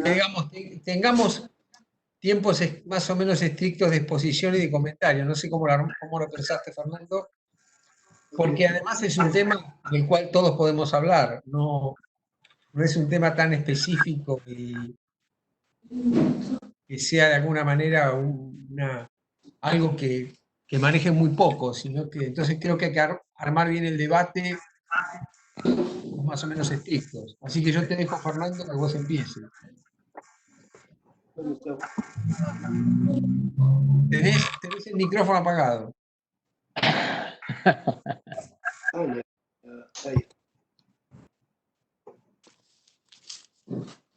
que, digamos, tengamos tiempos más o menos estrictos de exposición y de comentario. No sé cómo lo pensaste, Fernando, porque además es un tema del cual todos podemos hablar, no es un tema tan específico y que sea de alguna manera algo que maneje muy poco, sino que entonces creo que hay que armar bien el debate más o menos estrictos. Así que yo te dejo, Fernando, que vos empieces. Tenés el micrófono apagado.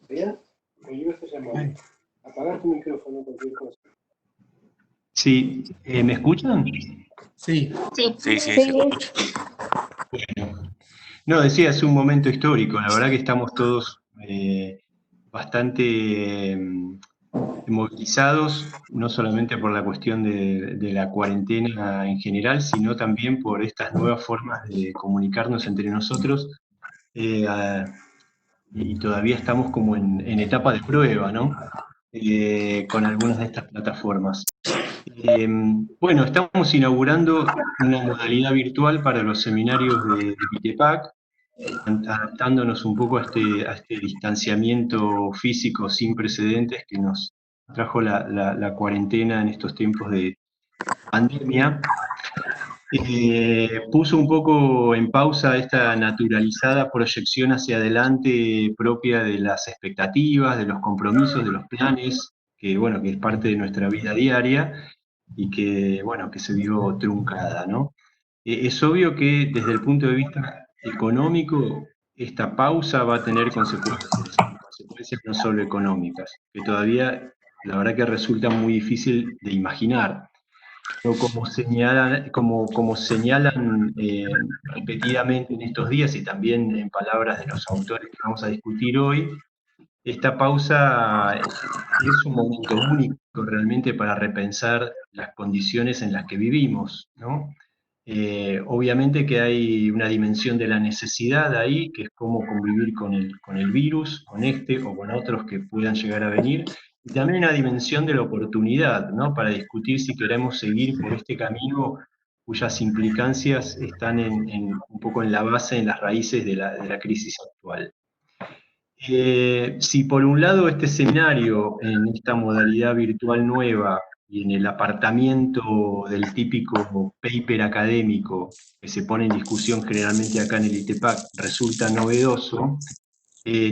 ¿Bien? Pues yo estoy llamando. Apagar tu micrófono, cualquier cosa. Sí, ¿me escuchan? Sí. Sí, se escucha. Bueno, no, decía, es un momento histórico, la verdad que estamos todos bastante movilizados, no solamente por la cuestión de la cuarentena en general, sino también por estas nuevas formas de comunicarnos entre nosotros, y todavía estamos como en etapa de prueba, ¿no? Con algunas de estas plataformas. Bueno, estamos inaugurando una modalidad virtual para los seminarios de ITEPAC, adaptándonos un poco a este distanciamiento físico sin precedentes que nos trajo la cuarentena en estos tiempos de pandemia. Puso un poco en pausa esta naturalizada proyección hacia adelante propia de las expectativas, de los compromisos, de los planes, que bueno, que es parte de nuestra vida diaria y que bueno, que se vio truncada, ¿no? Es obvio que desde el punto de vista económico, esta pausa va a tener consecuencias no solo económicas, que todavía la verdad que resulta muy difícil de imaginar. Pero como señalan repetidamente en estos días y también en palabras de los autores que vamos a discutir hoy, esta pausa es un momento único realmente para repensar las condiciones en las que vivimos, ¿no? Obviamente que hay una dimensión de la necesidad ahí, que es cómo convivir con el virus, con este o con otros que puedan llegar a venir, y también una dimensión de la oportunidad, ¿no? Para discutir si queremos seguir por este camino cuyas implicancias están un poco en la base, en las raíces de la crisis actual. Si por un lado este seminario en esta modalidad virtual nueva y en el apartamiento del típico paper académico que se pone en discusión generalmente acá en el ITEPAC resulta novedoso,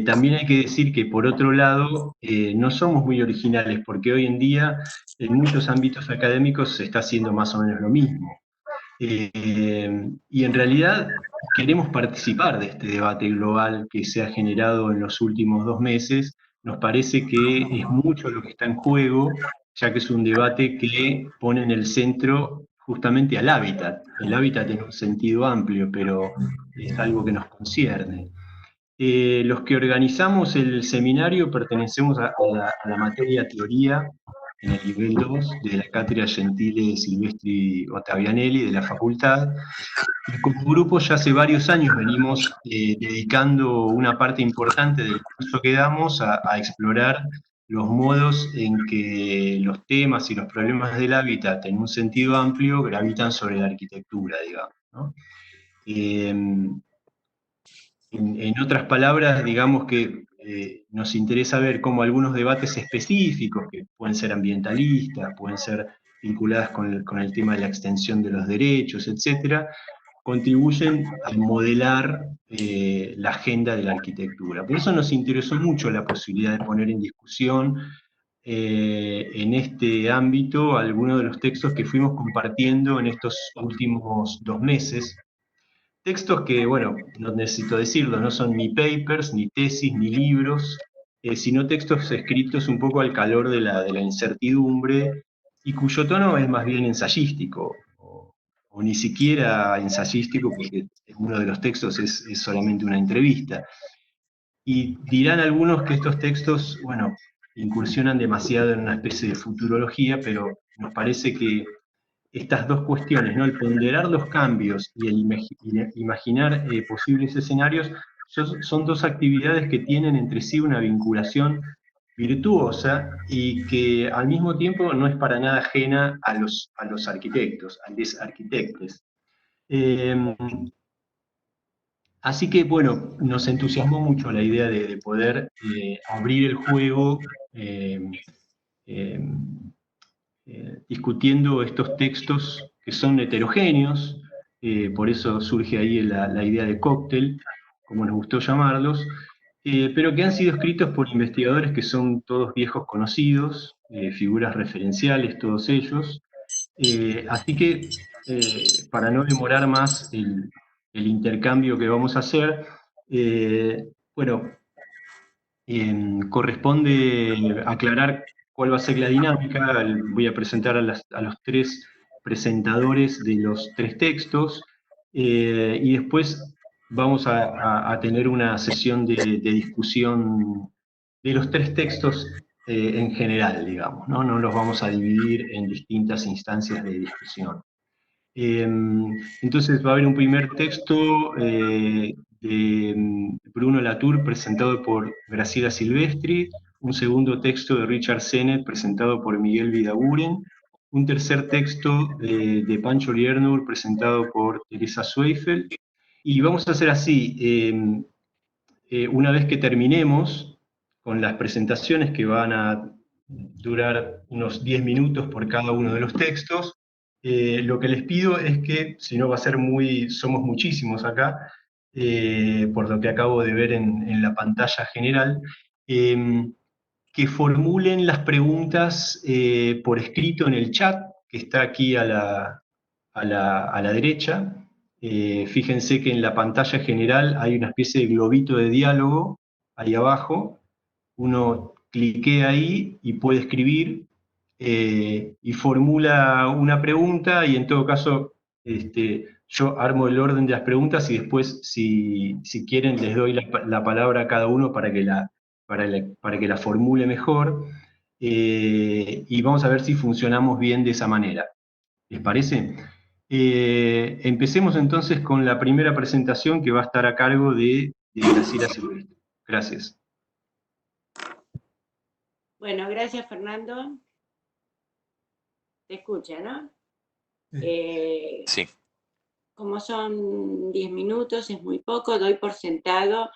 también hay que decir que por otro lado no somos muy originales porque hoy en día en muchos ámbitos académicos se está haciendo más o menos lo mismo. Y en realidad queremos participar de este debate global que se ha generado en los últimos 2 meses. Nos parece que es mucho lo que está en juego, ya que es un debate que pone en el centro justamente al hábitat. El hábitat en un sentido amplio, pero es algo que nos concierne. Los que organizamos el seminario pertenecemos a la materia teoría en el nivel 2 de la cátedra Gentile Silvestri Ottavianelli de la facultad. Y como grupo ya hace varios años venimos dedicando una parte importante del curso que damos a explorar los modos en que los temas y los problemas del hábitat en un sentido amplio gravitan sobre la arquitectura, digamos, ¿no? En otras palabras, digamos que nos interesa ver cómo algunos debates específicos, que pueden ser ambientalistas, pueden ser vinculadas con el tema de la extensión de los derechos, etcétera, contribuyen a modelar la agenda de la arquitectura. Por eso nos interesó mucho la posibilidad de poner en discusión en este ámbito algunos de los textos que fuimos compartiendo en estos últimos 2 meses. Textos que, bueno, no necesito decirlo, no son ni papers, ni tesis, ni libros, sino textos escritos un poco al calor de la incertidumbre y cuyo tono es más bien ensayístico, o ni siquiera ensayístico porque uno de los textos es solamente una entrevista. Y dirán algunos que estos textos, bueno, incursionan demasiado en una especie de futurología, pero nos parece que estas dos cuestiones, ¿no? El ponderar los cambios y el imaginar posibles escenarios, son dos actividades que tienen entre sí una vinculación virtuosa y que al mismo tiempo no es para nada ajena a los arquitectos, a los arquitectos. Así que, bueno, nos entusiasmó mucho la idea de poder abrir el juego discutiendo estos textos que son heterogéneos, por eso surge ahí la idea de cóctel, como nos gustó llamarlos, pero que han sido escritos por investigadores que son todos viejos conocidos, figuras referenciales todos ellos, así que para no demorar más el intercambio que vamos a hacer, bueno, corresponde aclarar cuál va a ser la dinámica. Voy a presentar a los tres presentadores de los tres textos y después vamos a tener una sesión de discusión de los tres textos en general, digamos, ¿no? No los vamos a dividir en distintas instancias de discusión. Entonces va a haber un primer texto de Bruno Latour presentado por Graciela Silvestri, un segundo texto de Richard Sennett presentado por Miguel Vidaguren, un tercer texto de Pancho Liernur presentado por Teresa Zweifel, y vamos a hacer así, una vez que terminemos con las presentaciones que van a durar unos 10 minutos por cada uno de los textos, lo que les pido es que, si no va a ser somos muchísimos acá, por lo que acabo de ver en la pantalla general, que formulen las preguntas por escrito en el chat, que está aquí a la derecha. Fíjense que en la pantalla general hay una especie de globito de diálogo ahí abajo. Uno cliquea ahí y puede escribir y formula una pregunta, y en todo caso yo armo el orden de las preguntas y después, si quieren, les doy la palabra a cada uno para que la formule mejor, y vamos a ver si funcionamos bien de esa manera. ¿Les parece? Empecemos entonces con la primera presentación, que va a estar a cargo de Graciela Silvestri. Gracias. Bueno, gracias, Fernando. Te escucha, ¿no? Sí. Como son 10 minutos, es muy poco, doy por sentado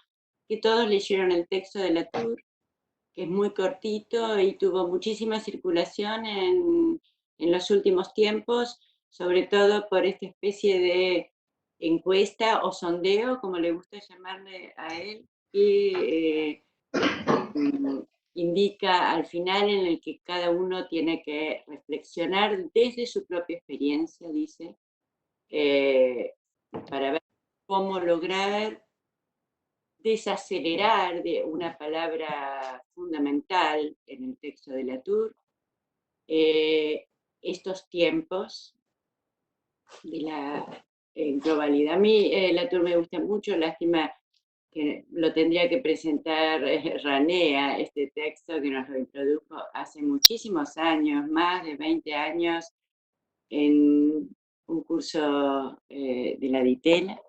que todos leyeron el texto de Latour, que es muy cortito y tuvo muchísima circulación en los últimos tiempos, sobre todo por esta especie de encuesta o sondeo, como le gusta llamarle a él, que indica al final, en el que cada uno tiene que reflexionar desde su propia experiencia, dice, para ver cómo lograr desacelerar, de una palabra fundamental en el texto de Latour, estos tiempos de la globalidad. A mí Latour me gusta mucho, lástima que lo tendría que presentar Ranea, este texto que nos lo introdujo hace muchísimos años, más de 20 años, en un curso de la Ditela.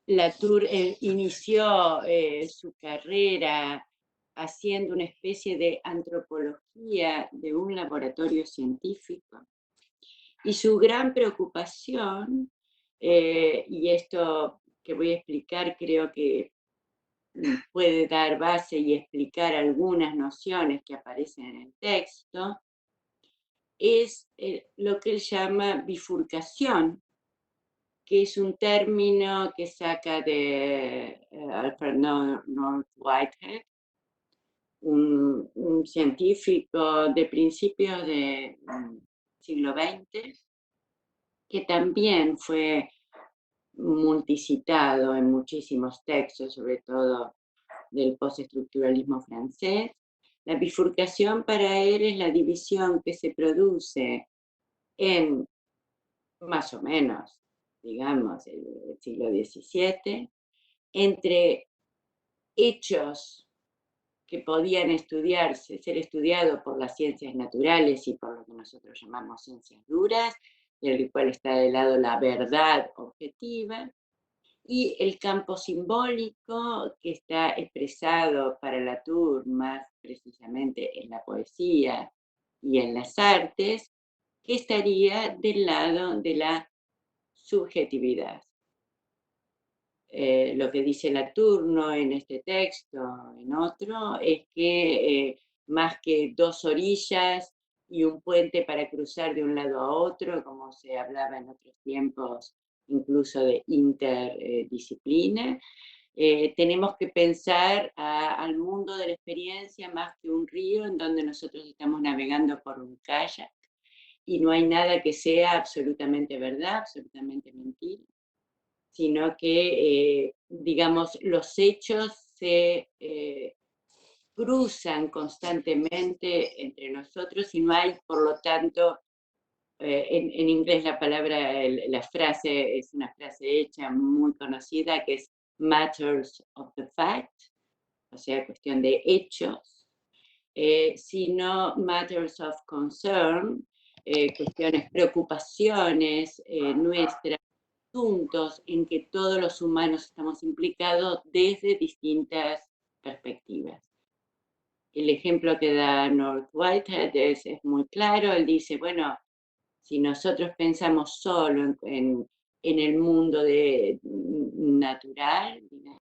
Latour inició su carrera haciendo una especie de antropología de un laboratorio científico, y su gran preocupación, y esto que voy a explicar creo que puede dar base y explicar algunas nociones que aparecen en el texto, es lo que él llama bifurcación, que es un término que saca de Alfred North Whitehead, un científico de principios del siglo XX, que también fue multicitado en muchísimos textos, sobre todo del postestructuralismo francés. La bifurcación para él es la división que se produce en, más o menos, digamos, el siglo XVII, entre hechos que podían ser estudiados por las ciencias naturales y por lo que nosotros llamamos ciencias duras, del cual está de lado la verdad objetiva, y el campo simbólico que está expresado para Latour más precisamente en la poesía y en las artes, que estaría del lado de la subjetividad. Lo que dice Latour, no en este texto, en otro, es que más que dos orillas y un puente para cruzar de un lado a otro, como se hablaba en otros tiempos, incluso de interdisciplina, tenemos que pensar al mundo de la experiencia más que un río en donde nosotros estamos navegando por un kayak y no hay nada que sea absolutamente verdad, absolutamente mentira, sino que, digamos, los hechos se cruzan constantemente entre nosotros y no hay, por lo tanto, en inglés la palabra, la frase es una frase hecha muy conocida que es matters of the fact, o sea, cuestión de hechos, sino matters of concern, cuestiones, preocupaciones nuestras, asuntos en que todos los humanos estamos implicados desde distintas perspectivas. El ejemplo que da North Whitehead es muy claro. Él dice, bueno, si nosotros pensamos solo en el mundo natural, digamos,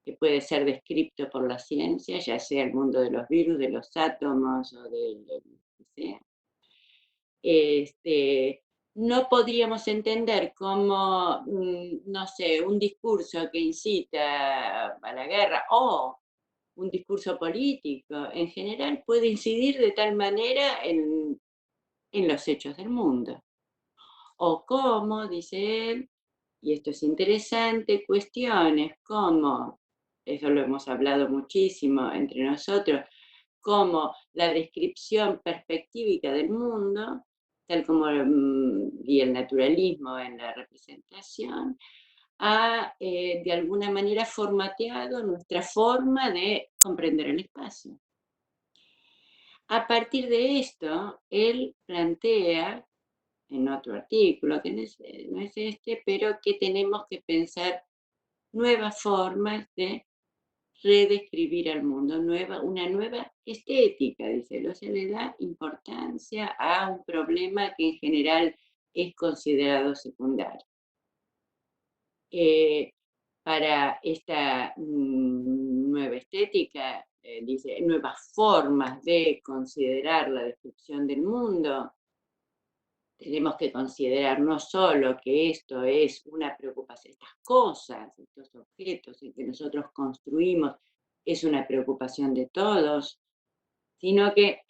que puede ser descrito por la ciencia, ya sea el mundo de los virus, de los átomos o de lo que sea, no podríamos entender cómo, no sé, un discurso que incita a la guerra o un discurso político en general puede incidir de tal manera en los hechos del mundo. O cómo, dice él, y esto es interesante, cuestiones como, eso lo hemos hablado muchísimo entre nosotros, como la descripción perspectívica del mundo, tal como y el naturalismo en la representación, ha de alguna manera formateado nuestra forma de comprender el espacio. A partir de esto, él plantea, en otro artículo, que no es este, pero que tenemos que pensar nuevas formas de redescribir al mundo, una nueva estética, dice. O sea, le da importancia a un problema que en general es considerado secundario. Para esta nueva estética, dice, nuevas formas de considerar la destrucción del mundo, tenemos que considerar no solo que esto es una preocupación, estas cosas, estos objetos en que nosotros construimos, es una preocupación de todos, sino que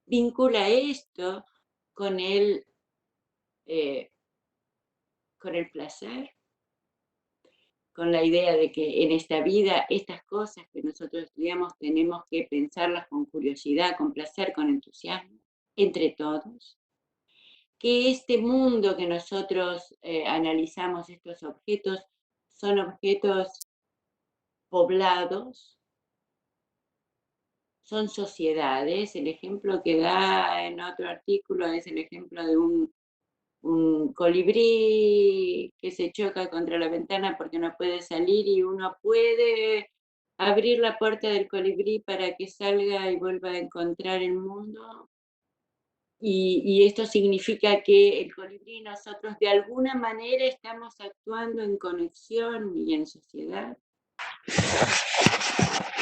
vincula esto con con el placer, con la idea de que en esta vida estas cosas que nosotros estudiamos tenemos que pensarlas con curiosidad, con placer, con entusiasmo, entre todos. Que este mundo que nosotros analizamos, estos objetos, son objetos poblados, son sociedades. El ejemplo que da en otro artículo es el ejemplo de un colibrí que se choca contra la ventana porque no puede salir y uno puede abrir la puerta del colibrí para que salga y vuelva a encontrar el mundo. Y esto significa que el colibrí y nosotros de alguna manera estamos actuando en conexión y en sociedad.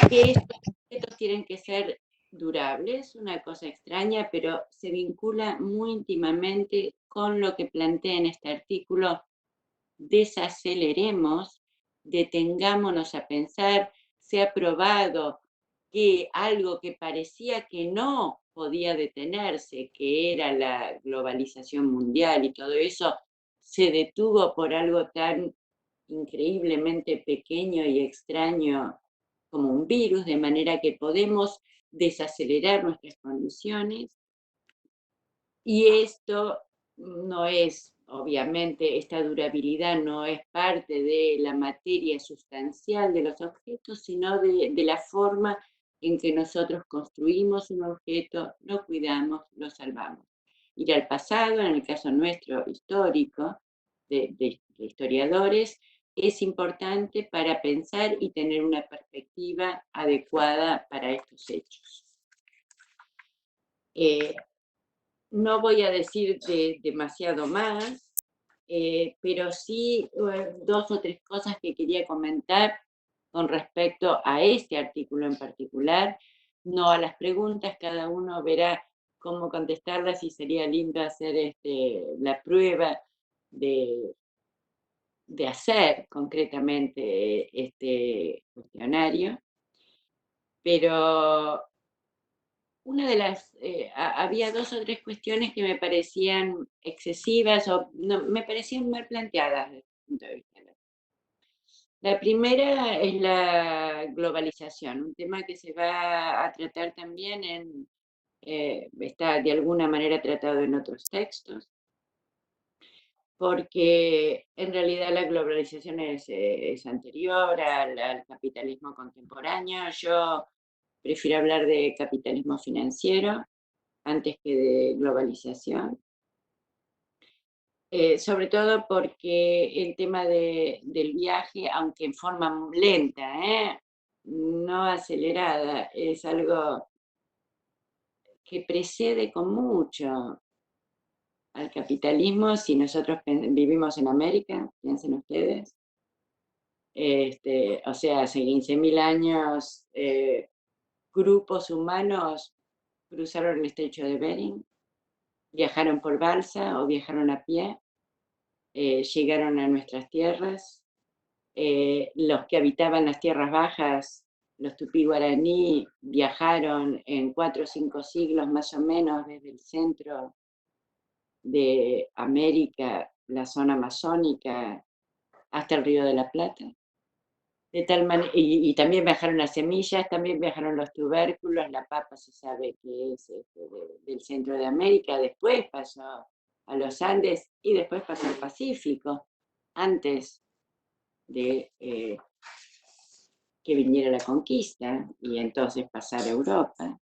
Que estos objetos tienen que ser durables, una cosa extraña, pero se vincula muy íntimamente con lo que plantea en este artículo. Desaceleremos, detengámonos a pensar. Se ha probado que algo que parecía que no podía detenerse, que era la globalización mundial y todo eso, se detuvo por algo tan increíblemente pequeño y extraño como un virus, de manera que podemos desacelerar nuestras condiciones. Y esto no es, obviamente, esta durabilidad no es parte de la materia sustancial de los objetos, sino de la forma en que nosotros construimos un objeto, lo cuidamos, lo salvamos. Ir al pasado, en el caso nuestro histórico, de historiadores, es importante para pensar y tener una perspectiva adecuada para estos hechos. No voy a decir demasiado más, pero sí 2 o 3 cosas que quería comentar con respecto a este artículo en particular, no a las preguntas, cada uno verá cómo contestarlas y sería lindo hacer la prueba de hacer concretamente este cuestionario, pero había 2 o 3 cuestiones que me parecían excesivas o no, me parecían mal planteadas desde el punto de vista. La primera es la globalización, un tema que se va a tratar también está de alguna manera tratado en otros textos, porque en realidad la globalización es anterior al capitalismo contemporáneo. Yo prefiero hablar de capitalismo financiero antes que de globalización. Sobre todo porque el tema del viaje, aunque en forma lenta, no acelerada, es algo que precede con mucho al capitalismo. Si nosotros vivimos en América, piensen ustedes, o sea, hace 15.000 años grupos humanos cruzaron el estrecho de Bering, viajaron por balsa o viajaron a pie, llegaron a nuestras tierras. Los que habitaban las tierras bajas, los tupí guaraní, viajaron en 4 o 5 siglos más o menos desde el centro de América, la zona amazónica, hasta el Río de la Plata. De tal y también viajaron las semillas, también viajaron los tubérculos, la papa se sabe que es del centro de América, después pasó a los Andes y después pasó al Pacífico, antes de que viniera la conquista y entonces pasar a Europa.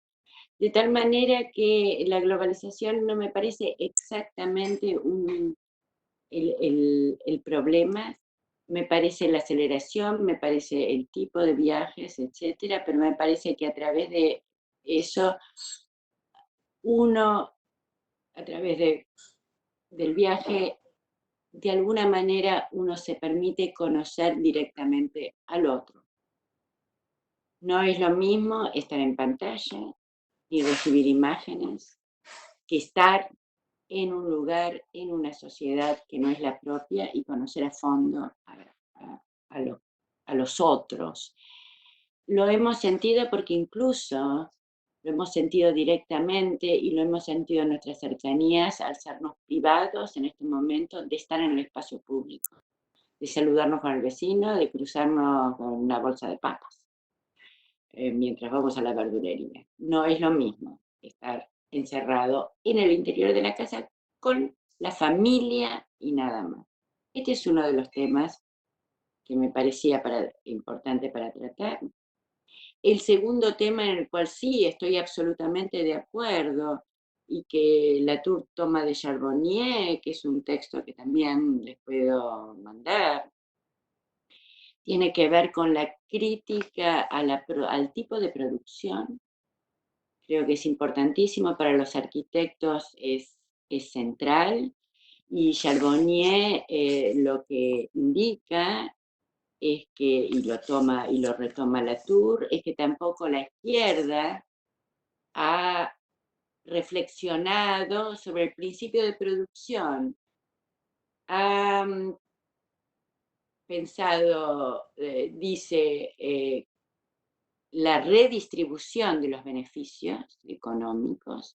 De tal manera que la globalización no me parece exactamente el problema, me parece la aceleración, me parece el tipo de viajes, etcétera, pero me parece que a través de eso, uno, a través del viaje, de alguna manera uno se permite conocer directamente al otro. No es lo mismo estar en pantalla y recibir imágenes que estar en un lugar, en una sociedad que no es la propia y conocer a fondo a los otros. Lo hemos sentido porque incluso lo hemos sentido directamente y lo hemos sentido en nuestras cercanías al sernos privados en este momento de estar en el espacio público, de saludarnos con el vecino, de cruzarnos con una bolsa de papas mientras vamos a la verdulería. No es lo mismo estar encerrado en el interior de la casa con la familia y nada más. Este es uno de los temas que me parecía importante para tratar. El segundo tema en el cual sí estoy absolutamente de acuerdo y que Latour toma de Charbonnier, que es un texto que también les puedo mandar, tiene que ver con la crítica al tipo de producción. Creo que es importantísimo para los arquitectos, es central, y Charbonnier lo que indica es que, y lo retoma Latour, es que tampoco la izquierda ha reflexionado sobre el principio de producción, ha pensado, dice, la redistribución de los beneficios económicos,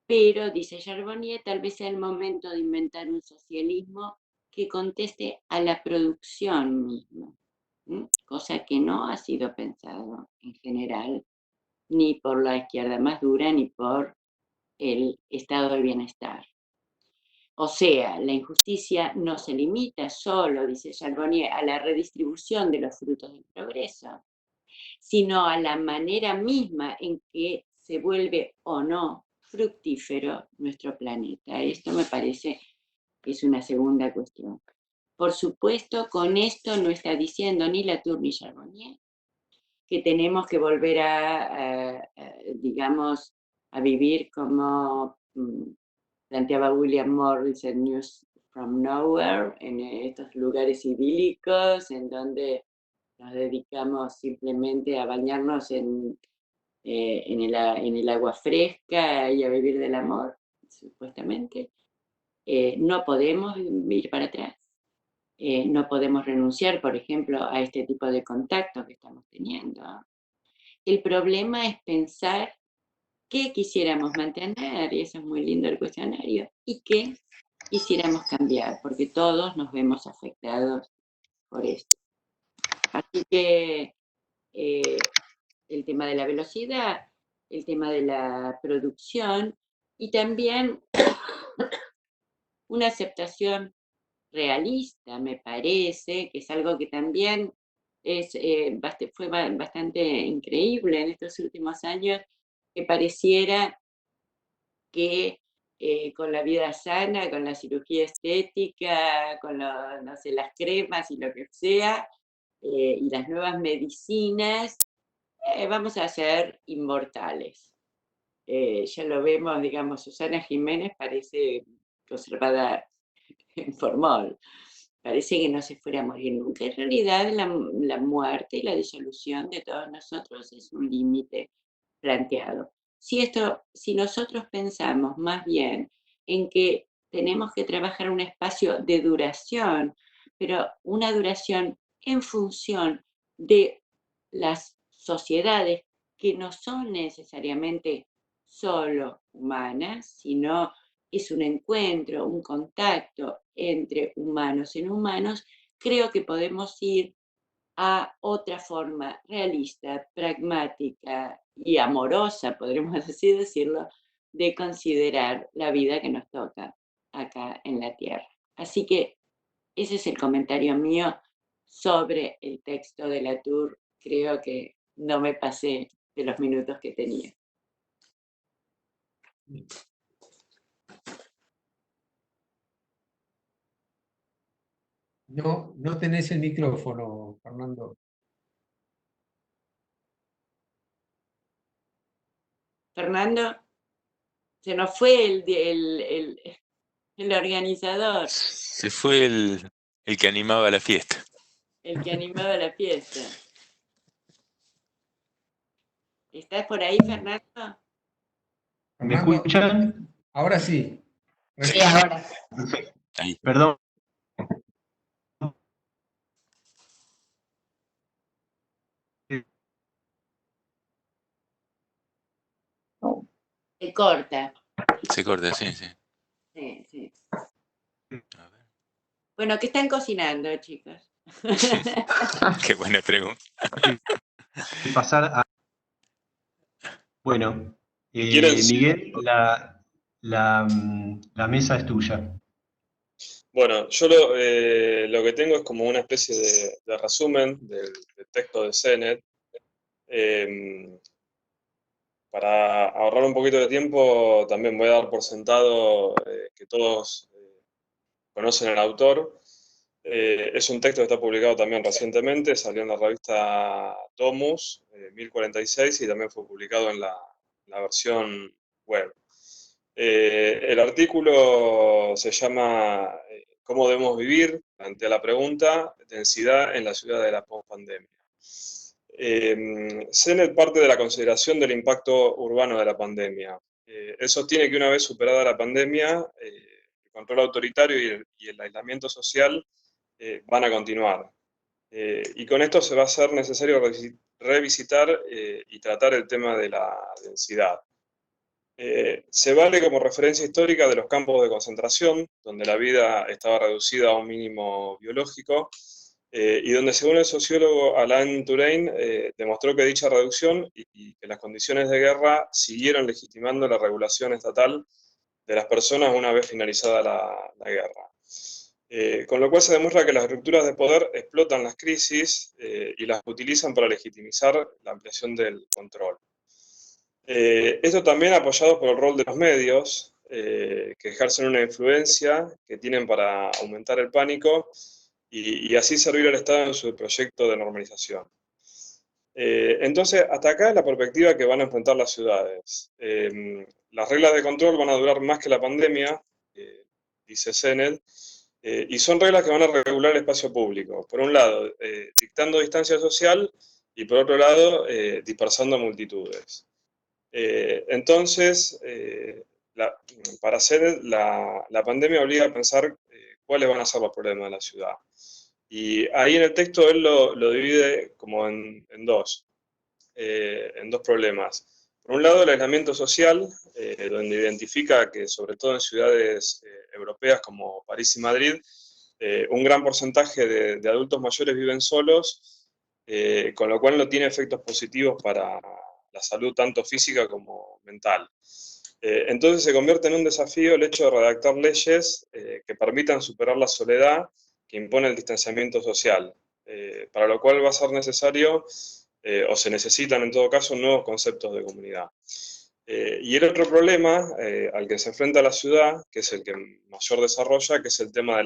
pero, dice Charbonnier, tal vez sea el momento de inventar un socialismo que conteste a la producción misma, cosa que no ha sido pensado en general, ni por la izquierda más dura, ni por el estado del bienestar. O sea, la injusticia no se limita solo, dice Charbonnier, a la redistribución de los frutos del progreso, sino a la manera misma en que se vuelve o no fructífero nuestro planeta. Esto me parece es una segunda cuestión. Por supuesto, con esto no está diciendo ni Latour ni Charbonnier que tenemos que volver digamos, a vivir como planteaba William Morris en News from Nowhere, en estos lugares idílicos, en donde nos dedicamos simplemente a bañarnos en el agua fresca y a vivir del amor, supuestamente. No podemos ir para atrás. No podemos renunciar, por ejemplo, a este tipo de contacto que estamos teniendo. El problema es pensar qué quisiéramos mantener, y eso es muy lindo el cuestionario, y qué quisiéramos cambiar, porque todos nos vemos afectados por esto. Así que el tema de la velocidad, el tema de la producción, y también una aceptación realista, me parece, que es algo que también fue bastante increíble en estos últimos años, que pareciera que con la vida sana, con la cirugía estética, con no sé, las cremas y lo que sea, y las nuevas medicinas, vamos a ser inmortales. Ya lo vemos, digamos, Susana Jiménez parece conservada en formol. Parece que no se fuera a morir nunca. En realidad, la muerte y la disolución de todos nosotros es un límite planteado. Si nosotros pensamos más bien en que tenemos que trabajar un espacio de duración, pero una duración en función de las sociedades que no son necesariamente solo humanas, sino es un encuentro, un contacto entre humanos en humanos, creo que podemos ir a otra forma realista, pragmática y amorosa, podríamos así decirlo, de considerar la vida que nos toca acá en la Tierra. Así que ese es el comentario mío sobre el texto de Latour. Creo que no me pasé de los minutos que tenía. No tenés el micrófono, Fernando. Fernando, se nos fue el organizador. Se fue el que animaba la fiesta. El que animaba la fiesta. ¿Estás por ahí, Fernando? ¿Me escuchan? Ahora sí. Sí, ahora. Perfecto. Ahí. Perdón. Se corta. Se corta, sí, sí. Sí, sí. A ver. Bueno, ¿qué están cocinando, chicos? Qué buena pregunta. Pasar a... Bueno, Si quieren, Miguel, la mesa es tuya. bueno, yo lo que tengo es como una especie de resumen del texto de Sennett. Para ahorrar un poquito de tiempo, también voy a dar por sentado que todos conocen al autor. Es un texto que está publicado también recientemente, salió en la revista Domus, 1046, y también fue publicado en la versión web. El artículo se llama ¿Cómo debemos vivir? Ante la pregunta, densidad en la ciudad de la pospandemia. Sennett parte de la consideración del impacto urbano de la pandemia. Él sostiene que una vez superada la pandemia, el control autoritario y el aislamiento social van a continuar. Y con esto se va a hacer necesario revisitar y tratar el tema de la densidad. Se vale como referencia histórica de los campos de concentración, donde la vida estaba reducida a un mínimo biológico, y donde, según el sociólogo Alain Touraine, demostró que dicha reducción y que las condiciones de guerra siguieron legitimando la regulación estatal de las personas una vez finalizada la guerra. Con lo cual se demuestra que las estructuras de poder explotan las crisis y las utilizan para legitimizar la ampliación del control. Esto también apoyado por el rol de los medios, que ejercen una influencia que tienen para aumentar el pánico y así servir al Estado en su proyecto de normalización. Entonces, hasta acá es la perspectiva que van a enfrentar las ciudades. Las reglas de control van a durar más que la pandemia, dice CENED, y son reglas que van a regular el espacio público. Por un lado, dictando distancia social y por otro lado, dispersando multitudes. Entonces, para CENED, la pandemia obliga a pensar cuáles van a ser los problemas de la ciudad. Y ahí en el texto él lo divide como en dos problemas. Por un lado, el aislamiento social, donde identifica que, sobre todo en ciudades europeas como París y Madrid, un gran porcentaje de adultos mayores viven solos, con lo cual no tiene efectos positivos para la salud tanto física como mental. Entonces se convierte en un desafío el hecho de redactar leyes que permitan superar la soledad que impone el distanciamiento social, para lo cual va a ser necesario, o se necesitan en todo caso, nuevos conceptos de comunidad. Y el otro problema al que se enfrenta la ciudad, que es el que mayor desarrolla, que es el tema de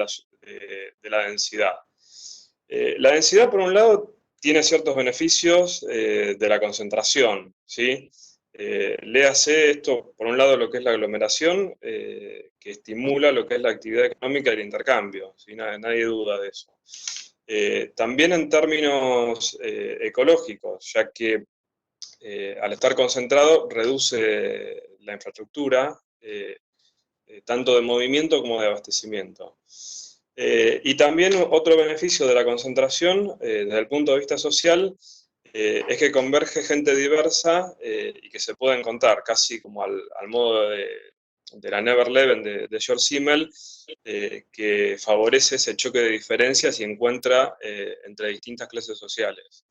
la densidad. La densidad, por un lado, tiene ciertos beneficios de la concentración, ¿sí? Léase esto, por un lado, lo que es la aglomeración, que estimula lo que es la actividad económica y el intercambio, ¿sí? Nadie duda de eso. También en términos ecológicos, ya que al estar concentrado reduce la infraestructura, tanto de movimiento como de abastecimiento. Y también otro beneficio de la concentración, desde el punto de vista social, es que converge gente diversa y que se puede encontrar, casi como al modo de la Never Leven de George Simmel, que favorece ese choque de diferencias y encuentra entre distintas clases sociales.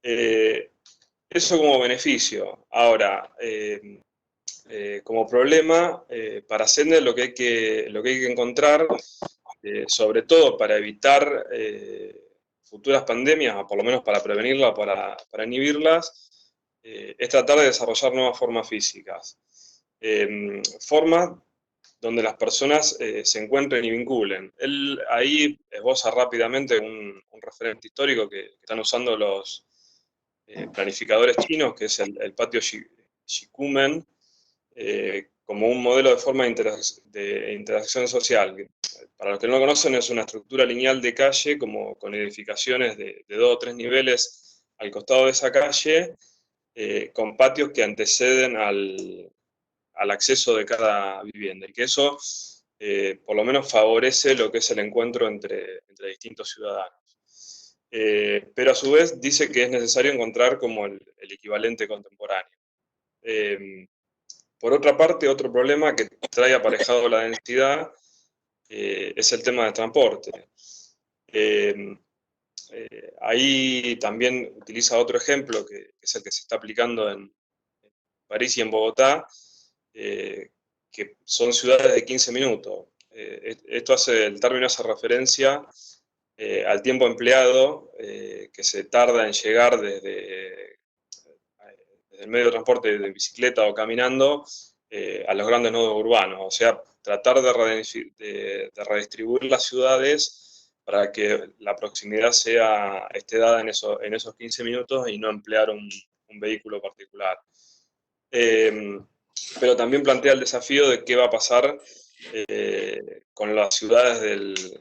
Eso como beneficio. Ahora, como problema, para Sender lo que hay que encontrar, sobre todo para evitar futuras pandemias, o por lo menos para prevenirlas, para inhibirlas, es tratar de desarrollar nuevas formas físicas. Formas donde las personas se encuentren y vinculen. Él ahí esboza rápidamente un referente histórico que están usando los planificadores chinos, que es el patio Shikumen, como un modelo de forma de interacción social. Para los que no lo conocen, es una estructura lineal de calle, como con edificaciones de 2 o 3 niveles al costado de esa calle, con patios que anteceden al acceso de cada vivienda, y que eso por lo menos favorece lo que es el encuentro entre distintos ciudadanos. Pero a su vez dice que es necesario encontrar como el equivalente contemporáneo. Por otra parte, otro problema que trae aparejado la densidad es el tema del transporte. Ahí también utiliza otro ejemplo, que es el que se está aplicando en París y en Bogotá, que son ciudades de 15 minutos. El término hace referencia al tiempo empleado que se tarda en llegar desde el medio de transporte de bicicleta o caminando a los grandes nodos urbanos. O sea, tratar de redistribuir las ciudades para que la proximidad esté dada en esos 15 minutos y no emplear un vehículo particular. Pero también plantea el desafío de qué va a pasar con las ciudades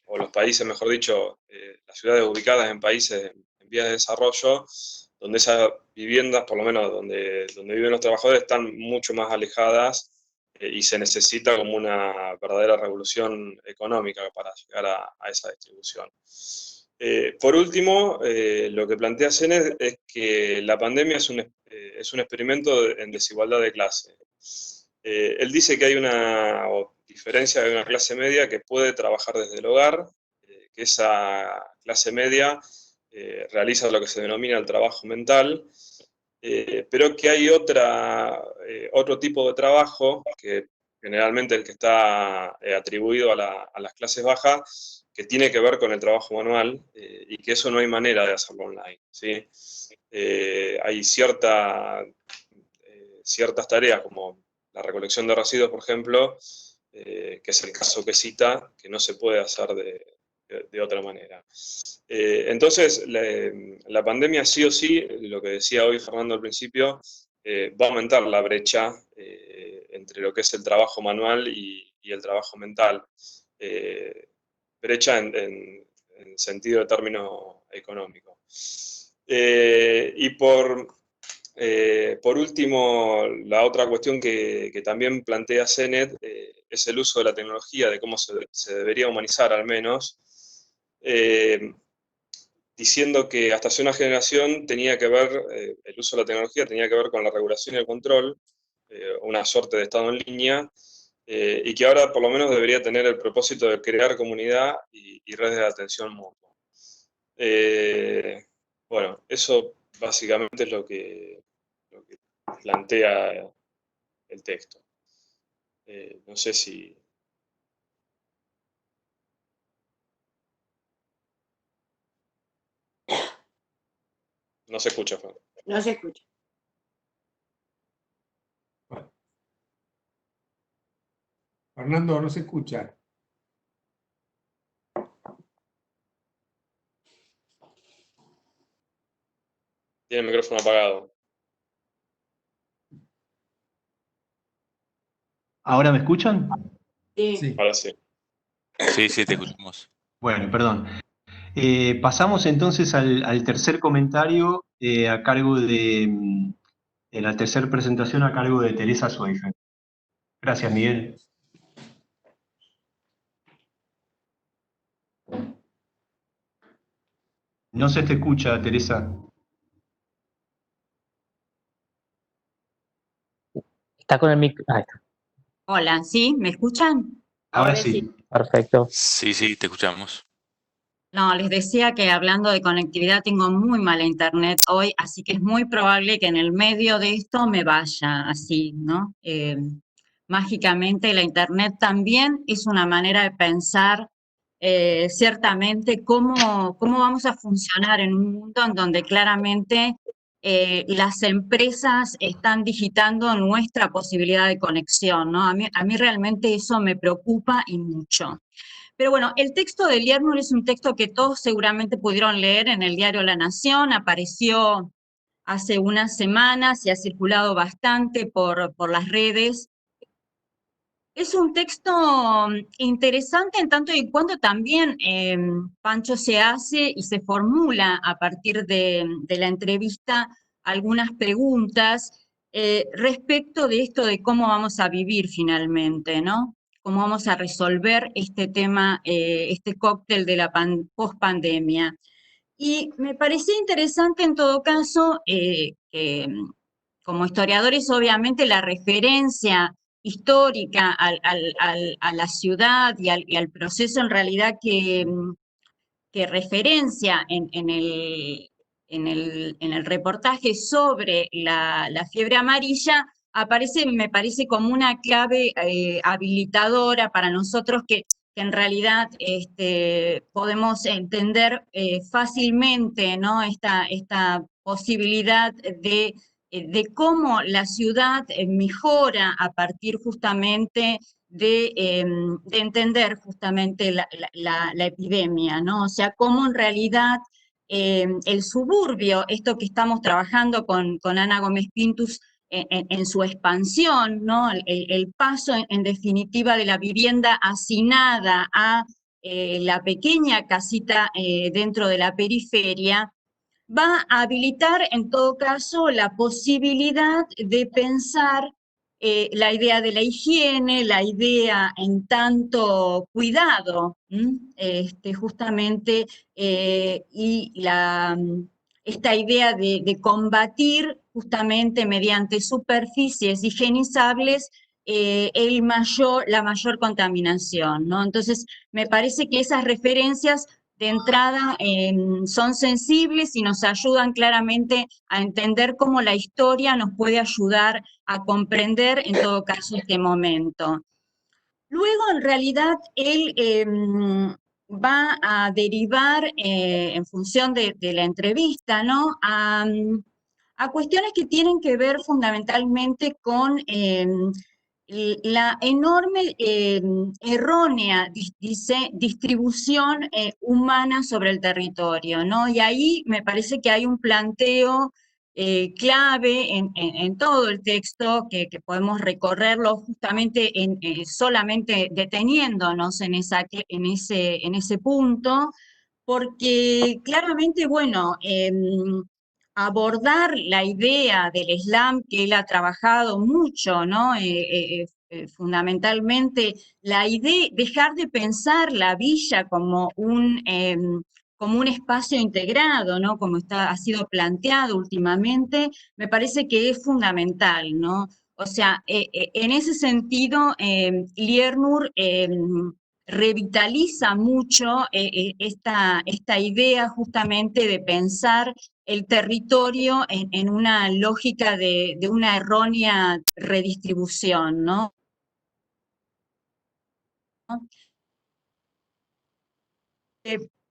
o los países, mejor dicho, las ciudades ubicadas en países en vías de desarrollo, donde esas viviendas, por lo menos donde viven los trabajadores, están mucho más alejadas y se necesita como una verdadera revolución económica para llegar a esa distribución. Por último, lo que plantea CENED es que la pandemia es un experimento en desigualdad de clase. Él dice que hay una diferencia de una clase media que puede trabajar desde el hogar, que esa clase media realiza lo que se denomina el trabajo mental, pero que hay otro tipo de trabajo, que generalmente el que está atribuido a las clases bajas, que tiene que ver con el trabajo manual, y que eso no hay manera de hacerlo online, ¿sí? Hay ciertas tareas como la recolección de residuos, por ejemplo, que es el caso que cita, que no se puede hacer de otra manera. Entonces, la pandemia sí o sí, lo que decía hoy Fernando al principio, va a aumentar la brecha entre lo que es el trabajo manual y el trabajo mental. Brecha en sentido de término económico. Y por último, la otra cuestión que también plantea CENET es el uso de la tecnología, de cómo se debería humanizar al menos, diciendo que hasta hace una generación tenía que ver, el uso de la tecnología tenía que ver con la regulación y el control, una suerte de estado en línea, y que ahora por lo menos debería tener el propósito de crear comunidad y redes de atención mutua. Bueno, eso básicamente es lo que plantea el texto. No sé si... No se escucha, Fran. No se escucha. Fernando, no se escucha. Tiene el micrófono apagado. ¿Ahora me escuchan? Sí. Sí. Ahora sí. Sí, te escuchamos. Bueno, perdón. Pasamos entonces al tercer comentario a cargo de la tercera presentación a cargo de Teresa Sweifen. Gracias, Miguel. No se te escucha, Teresa. Está con el micro. Ahí está. Hola, ¿sí? ¿Me escuchan? Ahora sí. Perfecto. Sí, te escuchamos. No, les decía que hablando de conectividad tengo muy mala internet hoy, así que es muy probable que en el medio de esto me vaya así, ¿no? Mágicamente la internet también es una manera de pensar ciertamente cómo vamos a funcionar en un mundo en donde claramente las empresas están digitando nuestra posibilidad de conexión, ¿no? A mí realmente eso me preocupa y mucho. Pero bueno, el texto de Liernul es un texto que todos seguramente pudieron leer en el diario La Nación, apareció hace unas semanas y ha circulado bastante por las redes. Es un texto interesante en tanto y cuanto también Pancho se hace y se formula a partir de la entrevista algunas preguntas respecto de esto de cómo vamos a vivir finalmente, ¿no? Cómo vamos a resolver este tema, este cóctel de la pospandemia. Y me parecía interesante en todo caso que como historiadores obviamente la referencia histórica a la ciudad y al proceso en realidad que referencia en el reportaje sobre la fiebre amarilla, me parece como una clave habilitadora para nosotros que en realidad podemos entender fácilmente, ¿no? esta posibilidad de cómo la ciudad mejora a partir justamente de entender justamente la epidemia, ¿no? O sea, cómo en realidad el suburbio, esto que estamos trabajando con Ana Gómez Pintus en su expansión, ¿no? El paso en definitiva de la vivienda hacinada a la pequeña casita dentro de la periferia, va a habilitar en todo caso la posibilidad de pensar la idea de la higiene, la idea en tanto cuidado, justamente, y esta idea de combatir justamente mediante superficies higienizables la mayor contaminación, ¿no? Entonces, me parece que esas referencias de entrada son sensibles y nos ayudan claramente a entender cómo la historia nos puede ayudar a comprender en todo caso este momento. Luego, en realidad, él va a derivar en función de la entrevista, ¿no? A cuestiones que tienen que ver fundamentalmente con la enorme, errónea, distribución humana sobre el territorio, ¿no? Y ahí me parece que hay un planteo clave en todo el texto, que podemos recorrerlo justamente solamente deteniéndonos en ese punto, porque claramente, bueno, abordar la idea del slam, que él ha trabajado mucho, ¿no? Fundamentalmente, la idea, dejar de pensar la villa como un espacio integrado, ¿no? Como ha sido planteado últimamente, me parece que es fundamental, ¿no? O sea, en ese sentido, Liernur revitaliza mucho esta idea justamente de pensar el territorio en una lógica de una errónea redistribución, ¿no?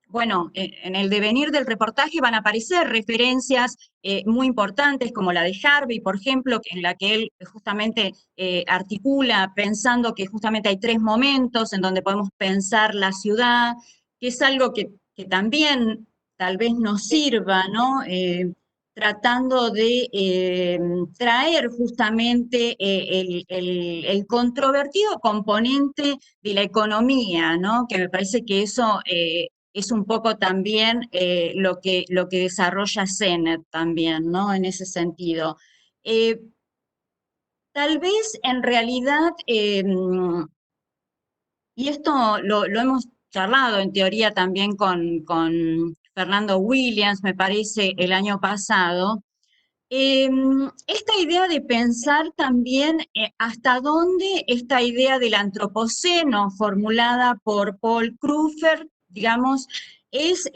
Bueno, en el devenir del reportaje van a aparecer referencias muy importantes, como la de Harvey, por ejemplo, en la que él justamente articula pensando que justamente hay 3 momentos en donde podemos pensar la ciudad, que es algo que también tal vez nos sirva, ¿no? Tratando de traer justamente el controvertido componente de la economía, ¿no? Que me parece que eso es un poco también lo que desarrolla Sennett también, ¿no? En ese sentido. Tal vez en realidad, y esto lo hemos charlado en teoría también con Fernando Williams, me parece, el año pasado, esta idea de pensar también hasta dónde esta idea del antropoceno formulada por Paul Krugfer, digamos, es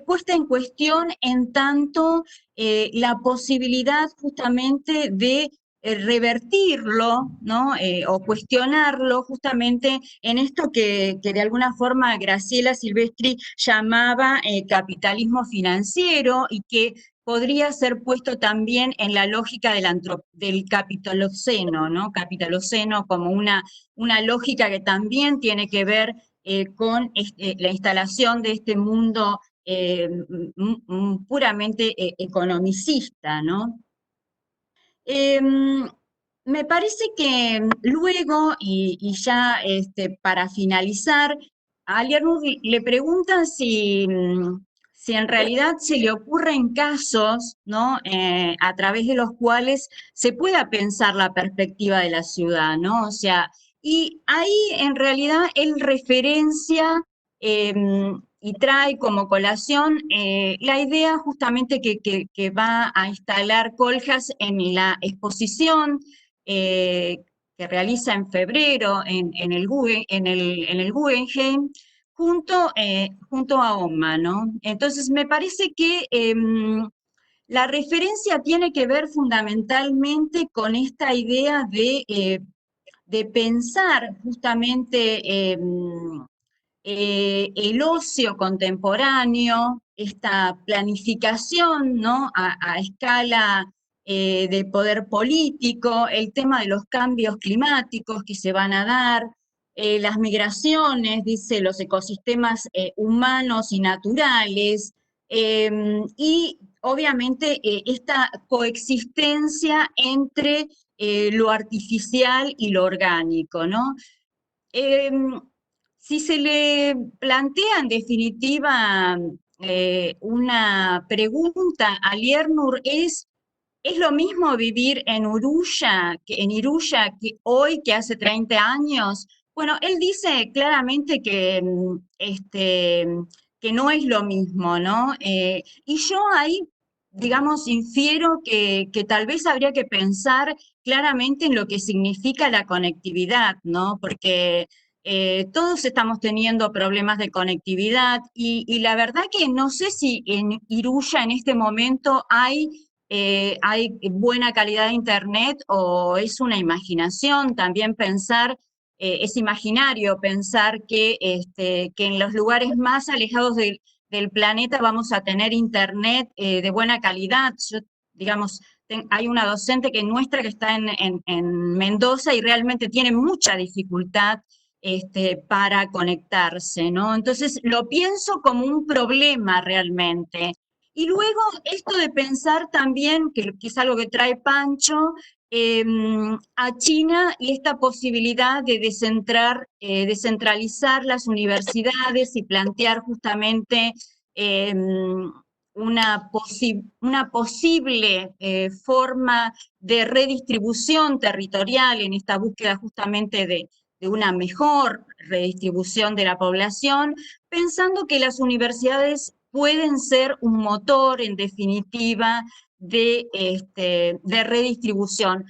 puesta en cuestión en tanto la posibilidad justamente de revertirlo, ¿no? O cuestionarlo justamente en esto que de alguna forma Graciela Silvestri llamaba capitalismo financiero, y que podría ser puesto también en la lógica del capitaloceno, ¿no? Capitaloceno como una lógica que también tiene que ver con la instalación de este mundo puramente economicista, ¿no? Me parece que luego, y ya para finalizar, a Liernur le preguntan si en realidad se le ocurren casos, ¿no? A través de los cuales se pueda pensar la perspectiva de la ciudad, ¿no? O sea, y ahí en realidad él referencia y trae como colación la idea justamente que va a instalar Kohlhaas en la exposición que realiza en febrero en el Guggenheim, junto a OMA, ¿no? Entonces, me parece que la referencia tiene que ver fundamentalmente con esta idea de pensar justamente el ocio contemporáneo, esta planificación, ¿no? a escala de poder político, el tema de los cambios climáticos que se van a dar, las migraciones, dice, los ecosistemas humanos y naturales, y obviamente esta coexistencia entre lo artificial y lo orgánico, ¿no? Si se le plantea en definitiva una pregunta a Liernur, ¿es lo mismo vivir en Iruya que hoy, que hace 30 años? Bueno, él dice claramente que no es lo mismo, ¿no? Y yo ahí, digamos, infiero que tal vez habría que pensar claramente en lo que significa la conectividad, ¿no? Porque todos estamos teniendo problemas de conectividad, y la verdad que no sé si en Iruya en este momento hay buena calidad de internet, o es una imaginación también pensar, es imaginario pensar que en los lugares más alejados del planeta vamos a tener internet de buena calidad. Yo, digamos, hay una docente nuestra que está en Mendoza y realmente tiene mucha dificultad para conectarse, ¿no? Entonces lo pienso como un problema realmente. Y luego esto de pensar también, que es algo que trae Pancho, a China y esta posibilidad de descentralizar las universidades y plantear justamente una posible forma de redistribución territorial en esta búsqueda justamente de una mejor redistribución de la población, pensando que las universidades pueden ser un motor, en definitiva, de redistribución.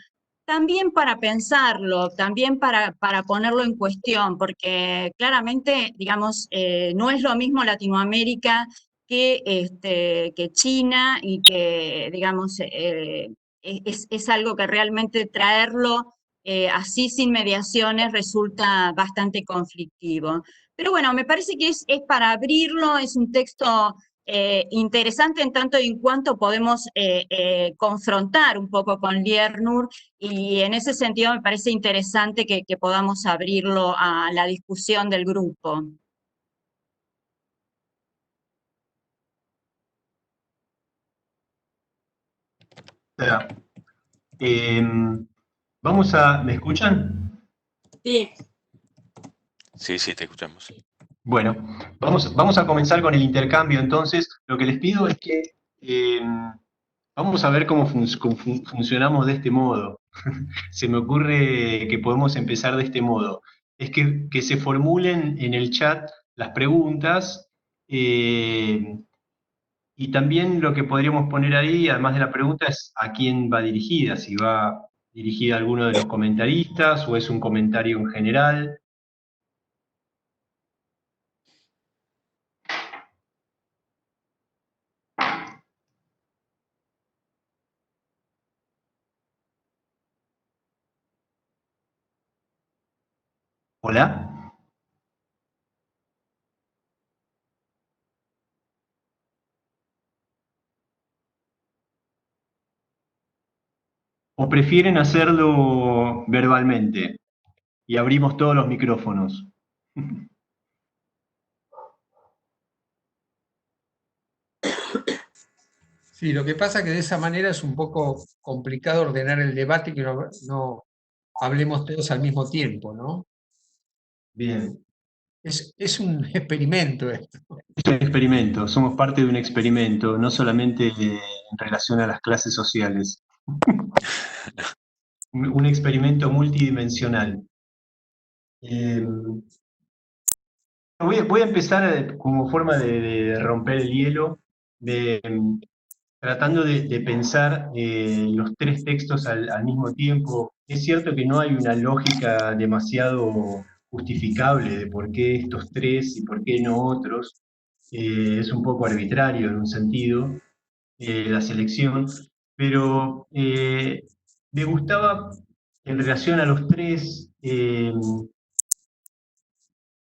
También para pensarlo, también para ponerlo en cuestión, porque claramente, digamos, no es lo mismo Latinoamérica que China y que, digamos, es algo que realmente traerlo así sin mediaciones resulta bastante conflictivo. Pero bueno, me parece que es para abrirlo, es un texto interesante en tanto y en cuanto podemos confrontar un poco con Liernur, y en ese sentido me parece interesante que podamos abrirlo a la discusión del grupo. ¿Me escuchan? Sí. Sí, te escuchamos. Bueno, vamos a comenzar con el intercambio entonces. Lo que les pido es que vamos a ver cómo funcionamos de este modo. Se me ocurre que podemos empezar de este modo. Es que se formulen en el chat las preguntas y también lo que podríamos poner ahí, además de la pregunta, es a quién va dirigida, si va dirigida a alguno de los comentaristas o es un comentario en general. ¿Hola? ¿O prefieren hacerlo verbalmente? Y abrimos todos los micrófonos. Sí, lo que pasa es que de esa manera es un poco complicado ordenar el debate y que no hablemos todos al mismo tiempo, ¿no? Bien. Es un experimento esto. Es un experimento, somos parte de un experimento, no solamente en relación a las clases sociales. Un experimento multidimensional. Voy a empezar como forma de romper el hielo, tratando de pensar los tres textos al mismo tiempo. Es cierto que no hay una lógica demasiado justificable de por qué estos tres y por qué no otros. Es un poco arbitrario en un sentido la selección, pero me gustaba en relación a los tres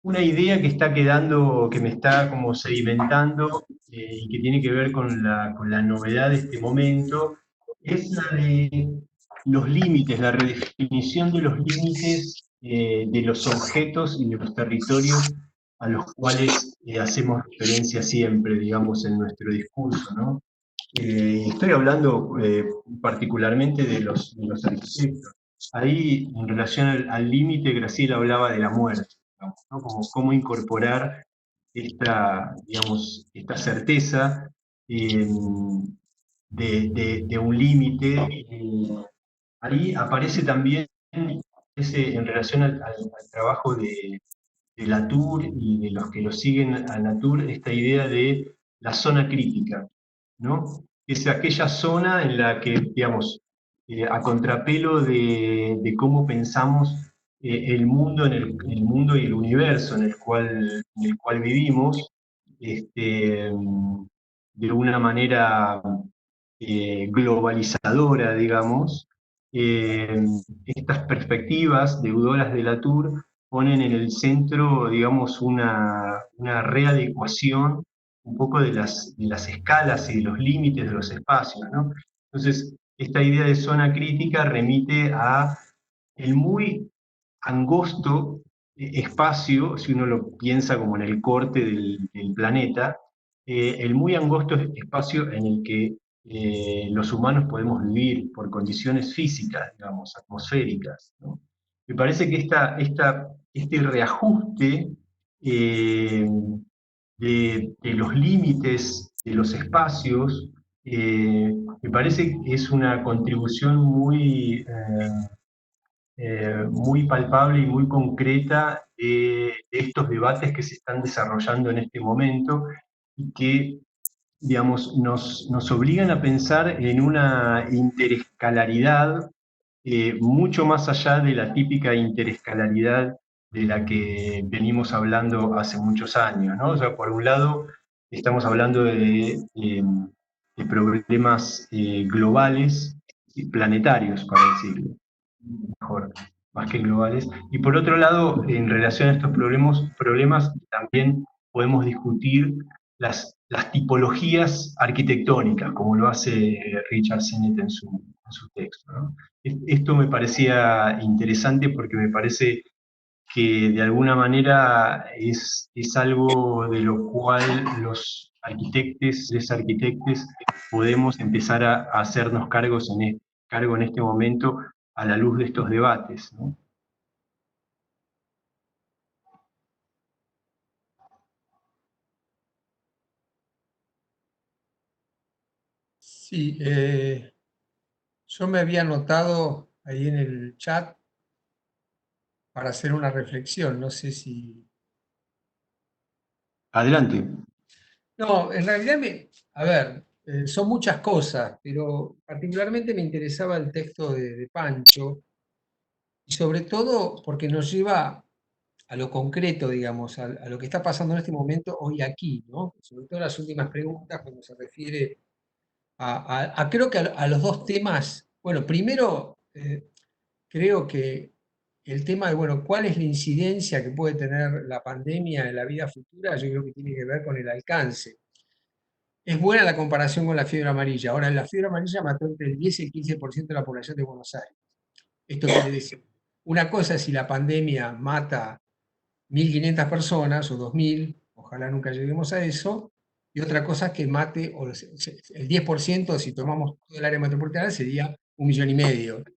una idea que está quedando, que me está como sedimentando y que tiene que ver con la novedad de este momento, es la de los límites, la redefinición de los límites de los objetos y de los territorios a los cuales hacemos referencia siempre, digamos, en nuestro discurso, ¿no? Estoy hablando particularmente de los arquitectos. Ahí, en relación al límite, Graciela hablaba de la muerte, ¿no? Como cómo incorporar digamos, esta certeza de un límite. Ahí aparece también, en relación al trabajo de Latour y de los que lo siguen a Latour, esta idea de la zona crítica, ¿no? Es aquella zona en la que, digamos, a contrapelo de cómo pensamos el mundo, el mundo y el universo en el cual vivimos, de una manera globalizadora, digamos, estas perspectivas deudoras de Latour ponen en el centro, digamos, una readecuación un poco de las escalas y de los límites de los espacios, ¿no? Entonces, esta idea de zona crítica remite a el muy angosto espacio, si uno lo piensa como en el corte del planeta, el muy angosto espacio en el que los humanos podemos vivir por condiciones físicas, digamos, atmosféricas, ¿no? Me parece que este reajuste de los límites de los espacios, me parece que es una contribución muy palpable y muy concreta de estos debates que se están desarrollando en este momento y que, digamos, nos obligan a pensar en una interescalaridad mucho más allá de la típica interescalaridad de la que venimos hablando hace muchos años, ¿no? O sea, por un lado, estamos hablando de problemas globales y planetarios, para decirlo mejor, más que globales. Y por otro lado, en relación a estos problemas también podemos discutir las tipologías arquitectónicas, como lo hace Richard Sennett en su texto, ¿no? Esto me parecía interesante porque me parece que de alguna manera es algo de lo cual los arquitectos podemos empezar a hacernos cargo en este momento a la luz de estos debates, ¿no? Sí, yo me había anotado ahí en el chat para hacer una reflexión, no sé si... Adelante. No, en realidad, a ver, son muchas cosas, pero particularmente me interesaba el texto de Pancho, y sobre todo porque nos lleva a lo concreto, digamos, a lo que está pasando en este momento hoy aquí, ¿no? Sobre todo las últimas preguntas cuando se refiere creo que a los dos temas. Bueno, primero, creo que el tema de, bueno, ¿cuál es la incidencia que puede tener la pandemia en la vida futura? Yo creo que tiene que ver con el alcance. Es buena la comparación con la fiebre amarilla. Ahora, la fiebre amarilla mató entre el 10 y el 15% de la población de Buenos Aires. Esto quiere decir, una cosa es si la pandemia mata 1.500 personas o 2.000, ojalá nunca lleguemos a eso, y otra cosa es que mate, el 10%, si tomamos todo el área metropolitana, sería 1,5 millones.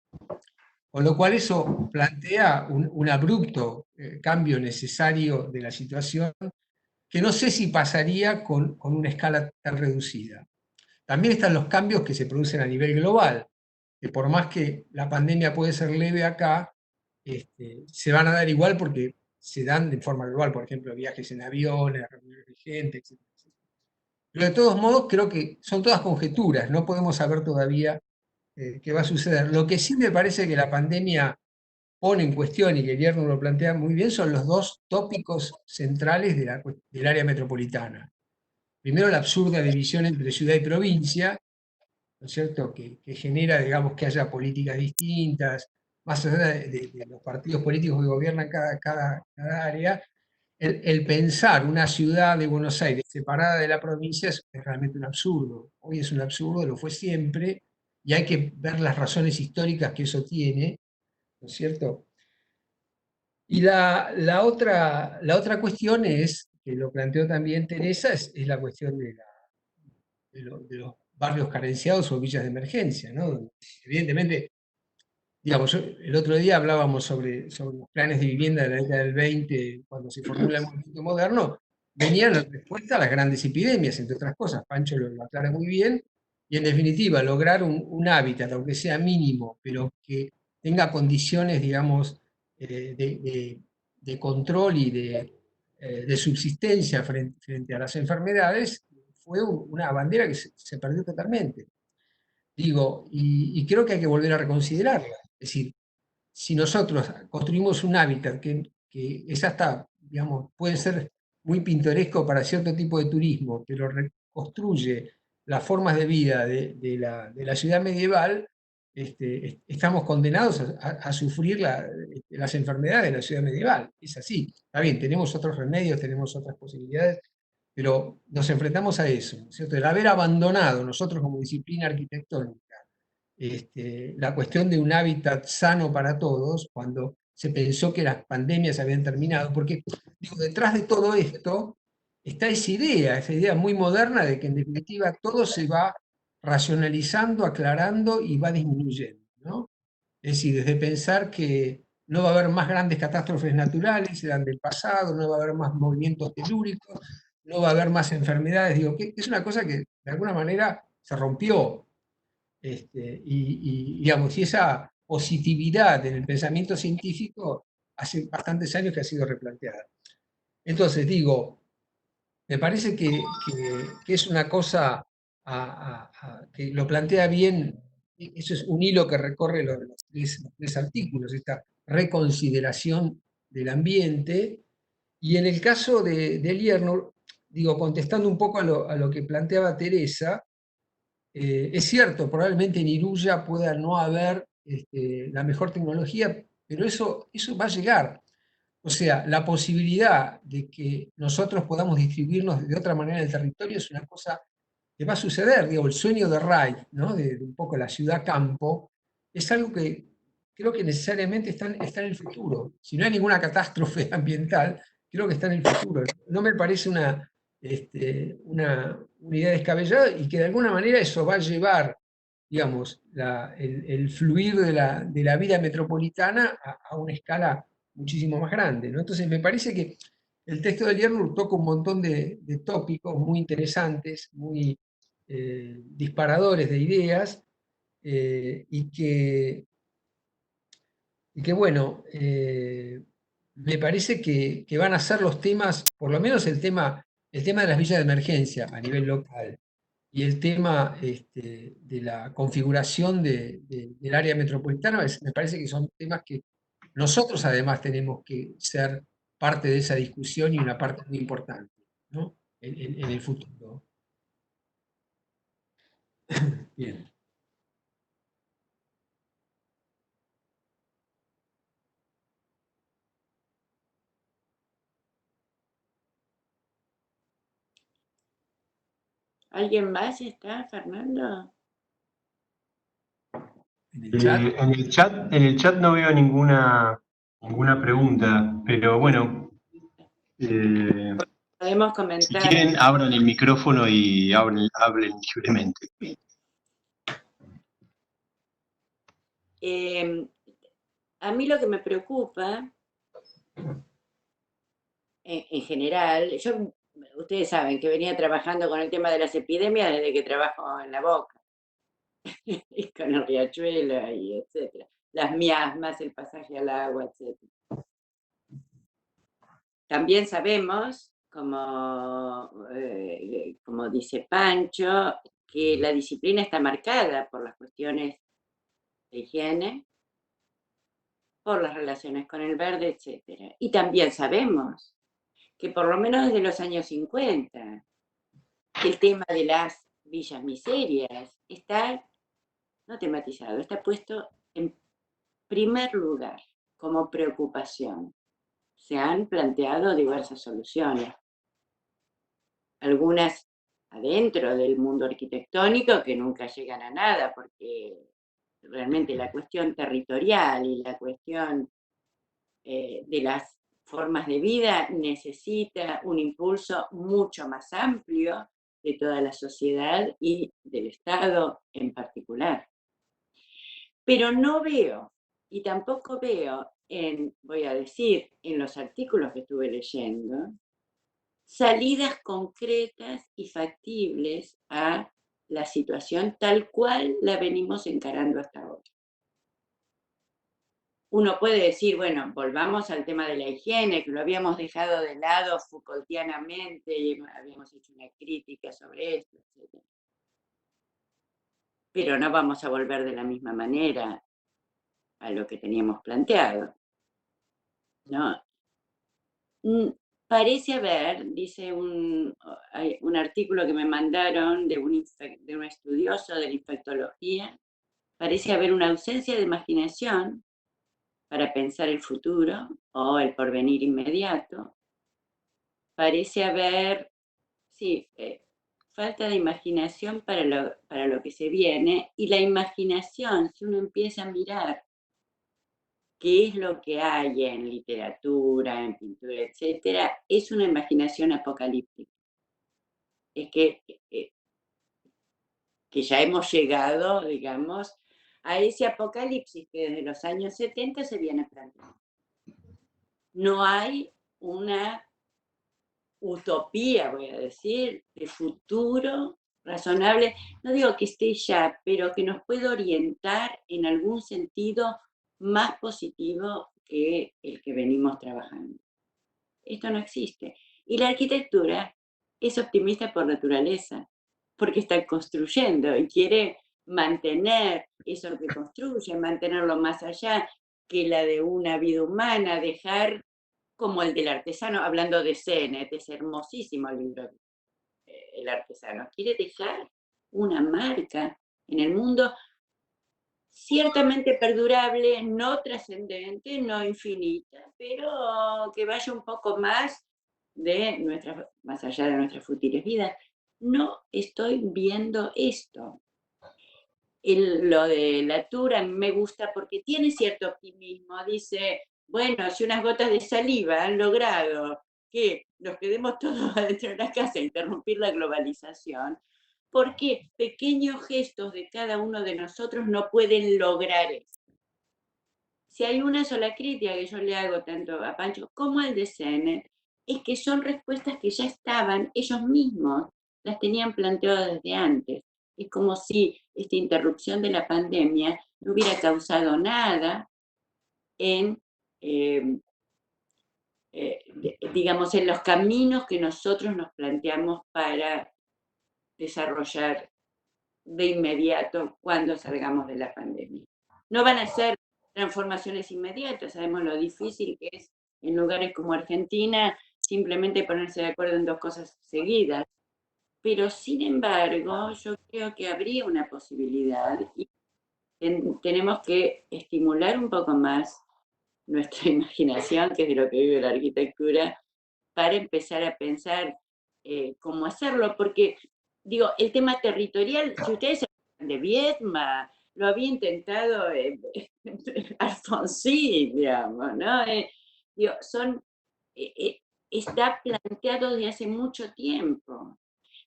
Con lo cual eso plantea un abrupto cambio necesario de la situación, que no sé si pasaría con una escala tan reducida. También están los cambios que se producen a nivel global, que por más que la pandemia puede ser leve acá, se van a dar igual porque se dan de forma global, por ejemplo, viajes en aviones, reuniones de gente, etc. Pero de todos modos, creo que son todas conjeturas, no podemos saber todavía qué va a suceder. Lo que sí me parece que la pandemia pone en cuestión, y que Guillermo lo plantea muy bien, son los dos tópicos centrales del área metropolitana. Primero, la absurda división entre ciudad y provincia, ¿no es cierto?, que genera, digamos, que haya políticas distintas, más allá de los partidos políticos que gobiernan cada área. El pensar una ciudad de Buenos Aires separada de la provincia es realmente un absurdo. Hoy es un absurdo, lo fue siempre, y hay que ver las razones históricas que eso tiene, ¿no es cierto? Y la otra cuestión es, que lo planteó también Teresa, es la cuestión de los barrios carenciados o villas de emergencia, ¿no? Evidentemente, digamos, el otro día hablábamos sobre los planes de vivienda de la década del 20, cuando se formula el movimiento moderno, venían en respuesta a las grandes epidemias, entre otras cosas. Pancho lo aclara muy bien, y en definitiva, lograr un hábitat, aunque sea mínimo, pero que tenga condiciones, digamos, de control y de subsistencia frente a las enfermedades, fue una bandera que se perdió totalmente. Digo, y creo que hay que volver a reconsiderarla. Es decir, si nosotros construimos un hábitat que es hasta, digamos, puede ser muy pintoresco para cierto tipo de turismo, pero reconstruye las formas de vida de la ciudad medieval, estamos condenados a sufrir las enfermedades de la ciudad medieval. Es así. Está bien, tenemos otros remedios, tenemos otras posibilidades, pero nos enfrentamos a eso, ¿no es cierto? El haber abandonado nosotros como disciplina arquitectónica la cuestión de un hábitat sano para todos, cuando se pensó que las pandemias habían terminado, porque digo, detrás de todo esto está esa idea muy moderna de que en definitiva todo se va racionalizando, aclarando y va disminuyendo, ¿no? Es decir, desde pensar que no va a haber más grandes catástrofes naturales, eran del pasado, no va a haber más movimientos telúricos, no va a haber más enfermedades, digo, que es una cosa que de alguna manera se rompió. Digamos, y esa positividad en el pensamiento científico hace bastantes años que ha sido replanteada. Entonces, digo, me parece que es una cosa que lo plantea bien, eso es un hilo que recorre los tres artículos, esta reconsideración del ambiente, y en el caso de Lierneux, digo, contestando un poco a lo que planteaba Teresa, es cierto, probablemente en Iruya pueda no haber la mejor tecnología, pero eso va a llegar. O sea, la posibilidad de que nosotros podamos distribuirnos de otra manera en el territorio es una cosa que va a suceder. Digo, el sueño de Wright, ¿no? De un poco la ciudad-campo, es algo que creo que necesariamente está en el futuro. Si no hay ninguna catástrofe ambiental, creo que está en el futuro. No me parece una idea descabellada y que de alguna manera eso va a llevar, digamos, el fluir de la vida metropolitana a una escala muchísimo más grande, ¿no? Entonces me parece que el texto de Lierneux toca un montón de tópicos muy interesantes, muy disparadores de ideas, y que bueno, me parece que van a ser los temas, por lo menos el tema de las villas de emergencia a nivel local y el tema de la configuración del área metropolitana, me parece que son temas que nosotros además tenemos que ser parte de esa discusión y una parte muy importante, ¿no? En el futuro. Bien. ¿Alguien más está, Fernando? En el chat. En el chat no veo ninguna pregunta, pero bueno, Podemos si comentar. quieren, abran el micrófono y hablen libremente. A mí lo que me preocupa, en general, ustedes saben que venía trabajando con el tema de las epidemias desde que trabajo en La Boca, y con el riachuelo y etcétera, las miasmas, el pasaje al agua, etcétera. También sabemos, como dice Pancho, que la disciplina está marcada por las cuestiones de higiene, por las relaciones con el verde, etc. Y también sabemos que por lo menos desde los años 50, el tema de las villas miserias está no tematizado, está puesto en primer lugar como preocupación. Se han planteado diversas soluciones, algunas adentro del mundo arquitectónico que nunca llegan a nada, porque realmente la cuestión territorial y la cuestión de las formas de vida necesita un impulso mucho más amplio de toda la sociedad y del Estado en particular. Pero no veo, y tampoco veo voy a decir, en los artículos que estuve leyendo, salidas concretas y factibles a la situación tal cual la venimos encarando hasta ahora. Uno puede decir, bueno, volvamos al tema de la higiene, que lo habíamos dejado de lado Foucaultianamente y habíamos hecho una crítica sobre esto, etc. Pero no vamos a volver de la misma manera a lo que teníamos planteado, ¿no? Parece haber, dice un artículo que me mandaron de un estudioso de la infectología, parece haber una ausencia de imaginación para pensar el futuro o el porvenir inmediato. Parece haber, sí, falta de imaginación para lo que se viene, y la imaginación, si uno empieza a mirar qué es lo que hay en literatura, en pintura, etcétera, es una imaginación apocalíptica. Es que ya hemos llegado, digamos, a ese apocalipsis que desde los años 70 se viene planteando. No hay una utopía, voy a decir, de futuro razonable, no digo que esté ya, pero que nos pueda orientar en algún sentido más positivo que el que venimos trabajando. Esto no existe. Y la arquitectura es optimista por naturaleza, porque está construyendo y quiere mantener eso que construye, mantenerlo más allá que la de una vida humana, dejar como el del artesano, hablando de Sennett, es hermosísimo el libro, El artesano, quiere dejar una marca en el mundo ciertamente perdurable, no trascendente, no infinita, pero que vaya un poco más más allá de nuestras fútiles vidas. No estoy viendo esto. Lo de Latour me gusta porque tiene cierto optimismo. Dice, bueno, si unas gotas de saliva han logrado que nos quedemos todos adentro de la casa e interrumpir la globalización, ¿por qué pequeños gestos de cada uno de nosotros no pueden lograr eso? Si hay una sola crítica que yo le hago tanto a Pancho como al de Sennett, es que son respuestas que ya estaban, ellos mismos las tenían planteadas desde antes. Es como si esta interrupción de la pandemia no hubiera causado nada en, digamos, en los caminos que nosotros nos planteamos para desarrollar de inmediato cuando salgamos de la pandemia. No van a ser transformaciones inmediatas, sabemos lo difícil que es en lugares como Argentina simplemente ponerse de acuerdo en dos cosas seguidas, pero sin embargo yo creo que habría una posibilidad y tenemos que estimular un poco más nuestra imaginación, que es de lo que vive la arquitectura, para empezar a pensar cómo hacerlo, porque digo, el tema territorial, si ustedes se acuerdan de Viedma, lo había intentado Alfonsín, digamos, ¿no? Digo, está planteado desde hace mucho tiempo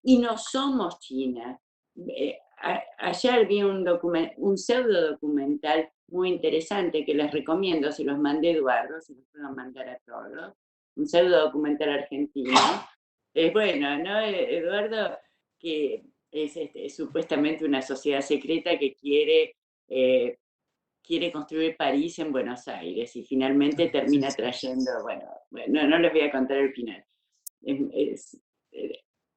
y no somos China. Ayer vi un pseudo documental muy interesante que les recomiendo, se los mandé a Eduardo, se los puedo mandar a todos, un pseudo documental argentino. Es bueno, ¿no, Eduardo? Que es supuestamente una sociedad secreta que quiere construir París en Buenos Aires y finalmente termina trayendo, bueno, no les voy a contar el final.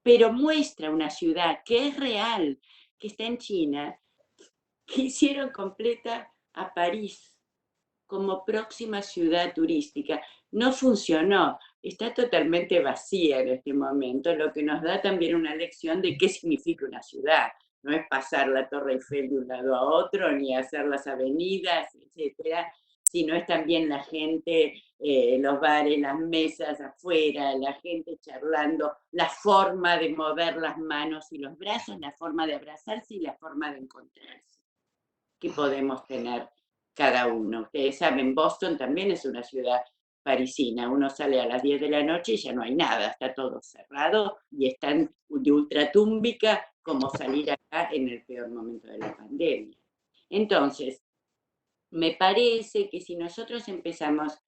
Pero muestra una ciudad que es real, que está en China, que hicieron completa a París como próxima ciudad turística. No funcionó, está totalmente vacía en este momento, lo que nos da también una lección de qué significa una ciudad. No es pasar la Torre Eiffel de un lado a otro, ni hacer las avenidas, etcétera, sino es también la gente, los bares, las mesas afuera, la gente charlando, la forma de mover las manos y los brazos, la forma de abrazarse y la forma de encontrarse que podemos tener cada uno. Ustedes saben, Boston también es una ciudad parisina. Uno sale a las 10 de la noche y ya no hay nada, está todo cerrado y es tan de ultratúmbica como salir acá en el peor momento de la pandemia. Entonces, me parece que si nosotros empezamos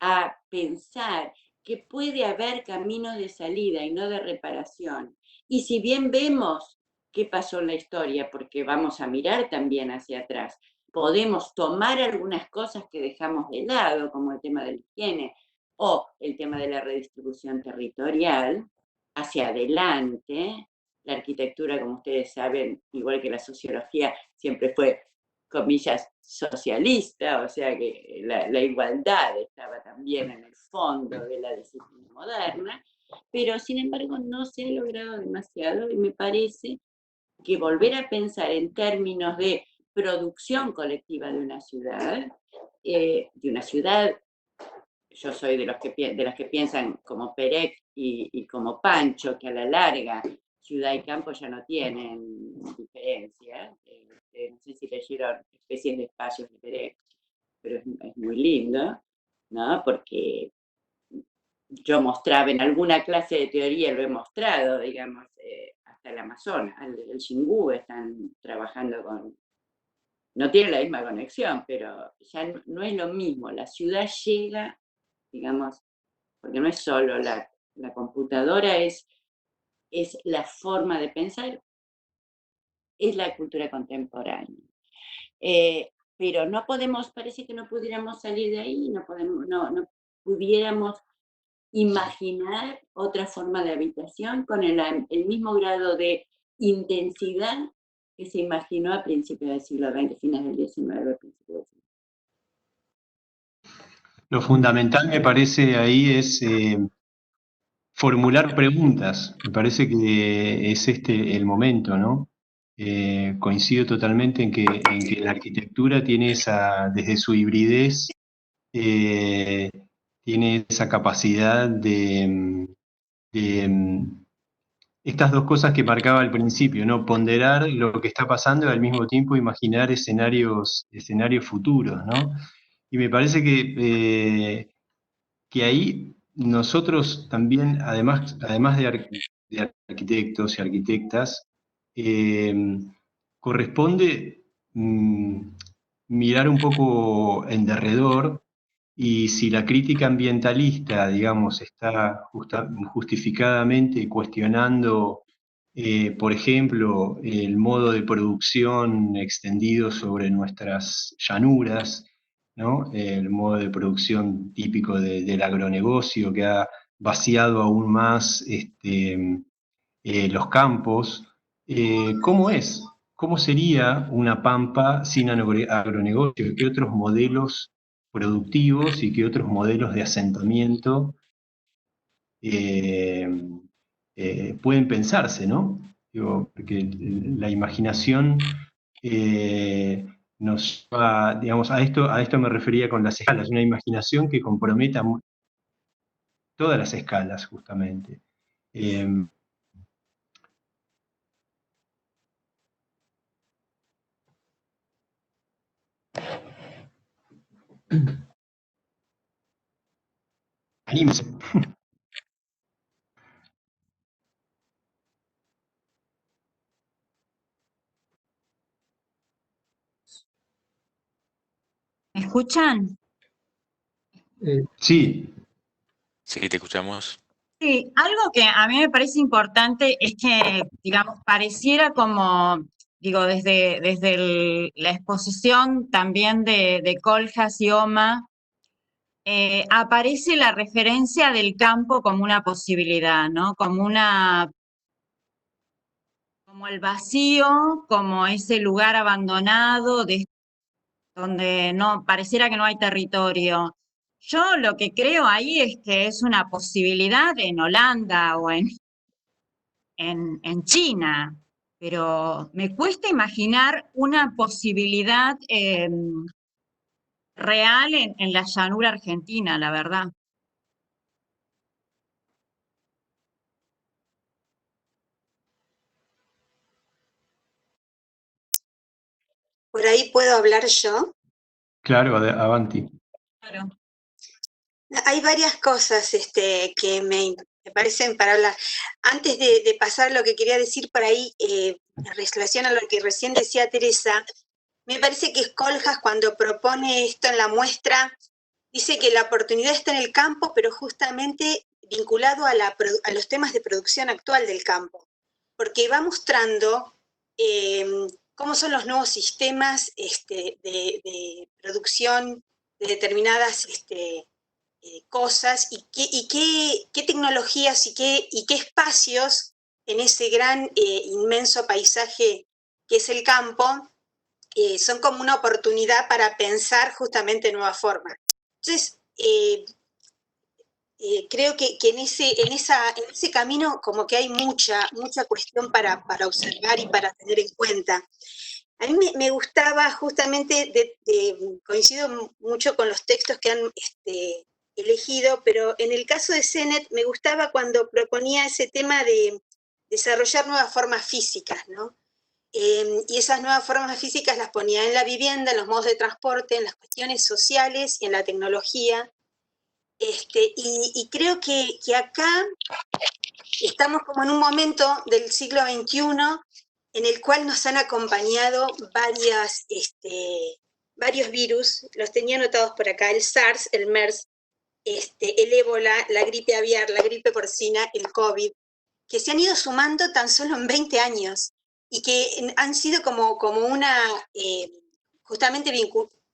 a pensar que puede haber caminos de salida y no de reparación, y si bien vemos qué pasó en la historia, porque vamos a mirar también hacia atrás, podemos tomar algunas cosas que dejamos de lado, como el tema de la higiene o el tema de la redistribución territorial, hacia adelante. La arquitectura, como ustedes saben, igual que la sociología, siempre fue, comillas, socialista, o sea que la igualdad estaba también en el fondo de la disciplina moderna, pero sin embargo no se ha logrado demasiado y me parece que volver a pensar en términos de producción colectiva de una ciudad, yo soy de las que piensan como Perec y como Pancho, que a la larga, ciudad y campo ya no tienen diferencia. No sé si leyeron Especies de Espacios de Pérez, pero es muy lindo, ¿no? Porque yo mostraba en alguna clase de teoría, lo he mostrado, digamos, hasta el Amazonas, el Xingu están trabajando con... No tienen la misma conexión, pero ya no es lo mismo. La ciudad llega, digamos, porque no es solo la computadora, es la forma de pensar, es la cultura contemporánea. Pero no podemos, parece que no pudiéramos salir de ahí, no pudiéramos imaginar otra forma de habitación con el mismo grado de intensidad que se imaginó a principios del siglo XX, fines del XIX, principios del siglo XX. Lo fundamental me parece ahí es formular preguntas. Me parece que es este el momento, ¿no? Coincido totalmente en que la arquitectura tiene desde su hibridez, tiene esa capacidad de estas dos cosas que marcaba al principio, ¿no? Ponderar lo que está pasando y al mismo tiempo imaginar escenarios futuros, ¿no? Y me parece que ahí nosotros también, además de arquitectos y arquitectas, corresponde mirar un poco en derredor, y si la crítica ambientalista, digamos, está justificadamente cuestionando, por ejemplo, el modo de producción extendido sobre nuestras llanuras, ¿no? El modo de producción típico del agronegocio que ha vaciado aún más los campos. ¿Cómo es? ¿Cómo sería una pampa sin agronegocio? ¿Qué otros modelos productivos y qué otros modelos de asentamiento pueden pensarse, ¿no? Digo, porque la imaginación nos va, digamos, a esto me refería con las escalas, una imaginación que comprometa todas las escalas, justamente. Anímese. ¿Me escuchan? Sí. Sí, te escuchamos. Sí, algo que a mí me parece importante es que, digamos, pareciera como, digo, desde la exposición también de Coljas y Oma, aparece la referencia del campo como una posibilidad, ¿no? Como el vacío, como ese lugar abandonado donde no pareciera que no hay territorio. Yo lo que creo ahí es que es una posibilidad en Holanda o en China, pero me cuesta imaginar una posibilidad real en la llanura argentina, la verdad. ¿Por ahí puedo hablar yo? Claro, avanti. Claro. Hay varias cosas que me parecen para hablar. Antes de pasar lo que quería decir por ahí, en relación a lo que recién decía Teresa, me parece que Coljas, cuando propone esto en la muestra, dice que la oportunidad está en el campo, pero justamente vinculado a los temas de producción actual del campo, porque va mostrando cómo son los nuevos sistemas de producción de determinadas cosas y qué tecnologías y qué espacios en ese gran, inmenso paisaje que es el campo, son como una oportunidad para pensar justamente nuevas formas. Entonces, creo que en ese camino como que hay mucha cuestión para observar y para tener en cuenta. A mí me gustaba justamente, coincido mucho con los textos que han elegido, pero en el caso de Sennett me gustaba cuando proponía ese tema de desarrollar nuevas formas físicas, ¿no? Y esas nuevas formas físicas las ponía en la vivienda, en los modos de transporte, en las cuestiones sociales y en la tecnología. Y creo que acá estamos como en un momento del siglo XXI en el cual nos han acompañado varios virus, los tenía anotados por acá, el SARS, el MERS, el ébola, la gripe aviar, la gripe porcina, el COVID, que se han ido sumando tan solo en 20 años y que han sido como una, justamente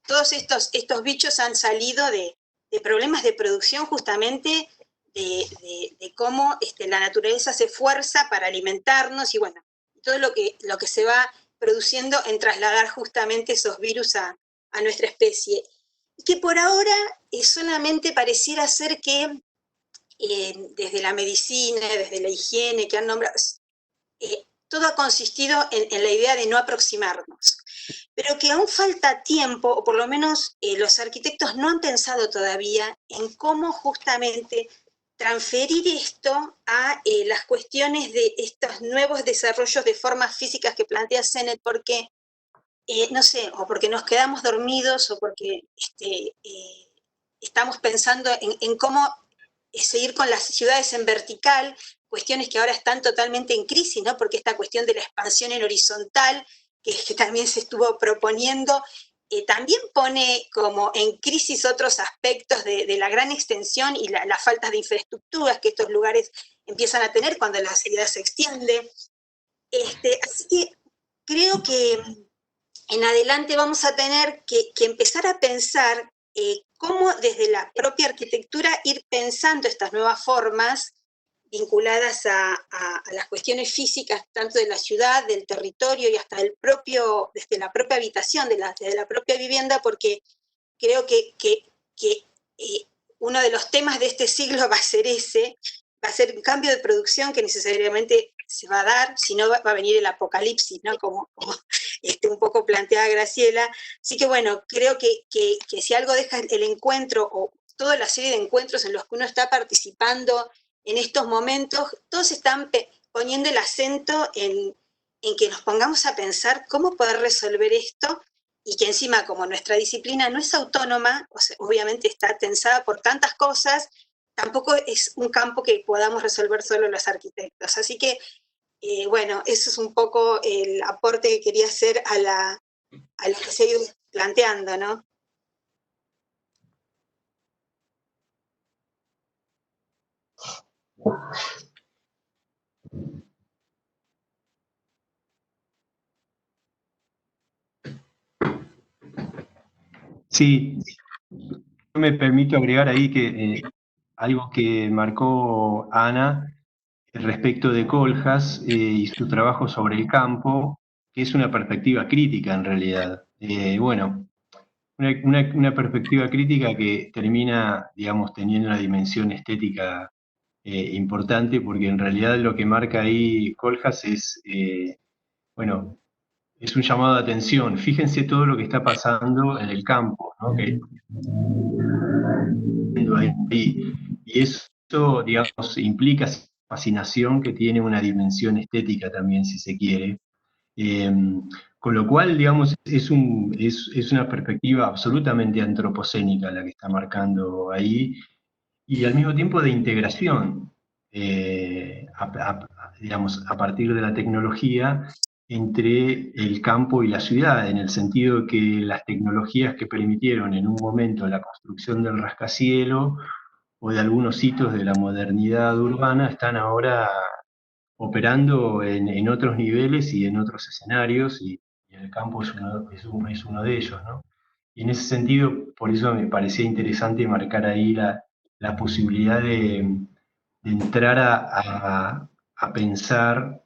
todos estos bichos han salido de problemas de producción justamente de cómo la naturaleza se esfuerza para alimentarnos y bueno, todo lo que se va produciendo en trasladar justamente esos virus a nuestra especie. Y que por ahora solamente pareciera ser que desde la medicina, desde la higiene que han nombrado, todo ha consistido en la idea de no aproximarnos. Pero que aún falta tiempo, o por lo menos los arquitectos no han pensado todavía en cómo justamente transferir esto a las cuestiones de estos nuevos desarrollos de formas físicas que plantea Sennett, porque, no sé, o porque nos quedamos dormidos, o porque estamos pensando en cómo seguir con las ciudades en vertical, cuestiones que ahora están totalmente en crisis, ¿no? Porque esta cuestión de la expansión en horizontal, que también se estuvo proponiendo, también pone como en crisis otros aspectos de la gran extensión y la falta de infraestructuras que estos lugares empiezan a tener cuando la ciudad se extiende. Así que creo que en adelante vamos a tener que empezar a pensar cómo desde la propia arquitectura ir pensando estas nuevas formas vinculadas a las cuestiones físicas, tanto de la ciudad, del territorio y hasta desde la propia habitación, desde la propia vivienda, porque creo que uno de los temas de este siglo va a ser va a ser un cambio de producción que necesariamente se va a dar, si no va a venir el apocalipsis, ¿no? Como un poco planteaba Graciela. Así que bueno, creo que si algo deja el encuentro o toda la serie de encuentros en los que uno está participando en estos momentos, todos están poniendo el acento en que nos pongamos a pensar cómo poder resolver esto y que encima, como nuestra disciplina no es autónoma, o sea, obviamente está tensada por tantas cosas, tampoco es un campo que podamos resolver solo los arquitectos. Así que, bueno, eso es un poco el aporte que quería hacer a lo que se ha ido planteando, ¿no? Sí, yo me permito agregar ahí que algo que marcó Ana respecto de Kohlhaas y su trabajo sobre el campo, que es una perspectiva crítica en realidad. Bueno, una perspectiva crítica que termina, digamos, teniendo una dimensión estética importante, porque en realidad lo que marca ahí Kohlhaas es, bueno, es un llamado de atención. Fíjense todo lo que está pasando en el campo, ¿no? Y eso, digamos, implica fascinación que tiene una dimensión estética también, si se quiere. Con lo cual, digamos, es una perspectiva absolutamente antropocénica la que está marcando ahí, y al mismo tiempo de integración, digamos, a partir de la tecnología, entre el campo y la ciudad, en el sentido de que las tecnologías que permitieron en un momento la construcción del rascacielos o de algunos hitos de la modernidad urbana están ahora operando en otros niveles y en otros escenarios, y el campo es uno de ellos, ¿no? Y en ese sentido, por eso me parecía interesante marcar ahí la posibilidad de entrar a pensar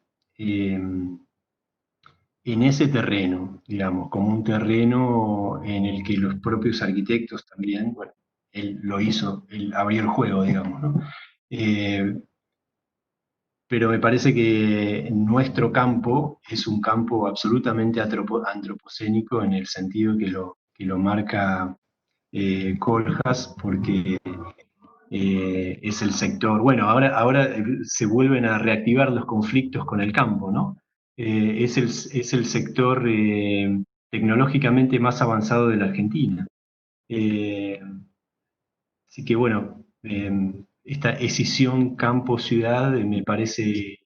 en ese terreno, digamos, como un terreno en el que los propios arquitectos también, bueno, él lo hizo, él abrió el juego, digamos, ¿no? Pero me parece que nuestro campo es un campo absolutamente antropocénico en el sentido que lo marca Kohlhaas, porque es el sector, bueno, ahora se vuelven a reactivar los conflictos con el campo, ¿no? Es el sector tecnológicamente más avanzado de la Argentina. Así que bueno, esta escisión campo-ciudad me parece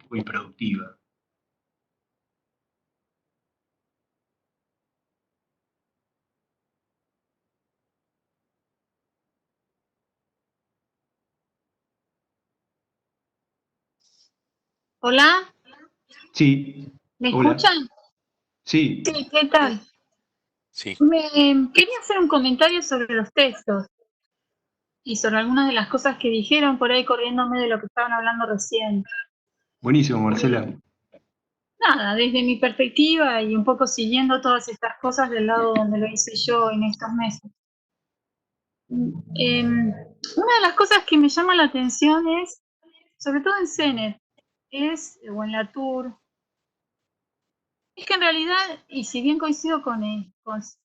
muy productiva. Hola, Sí, ¿me hola. escuchan? Sí, Sí, ¿qué tal? Sí. Quería hacer un comentario sobre los textos y sobre algunas de las cosas que dijeron por ahí corriéndome de lo que estaban hablando recién. buenísimo, Marcela. Nada, desde mi perspectiva y un poco siguiendo todas estas cosas del lado donde lo hice yo en estos meses. Una de las cosas que me llama la atención es, sobre todo en CENET, o en la TUR, es que en realidad, y si bien coincido con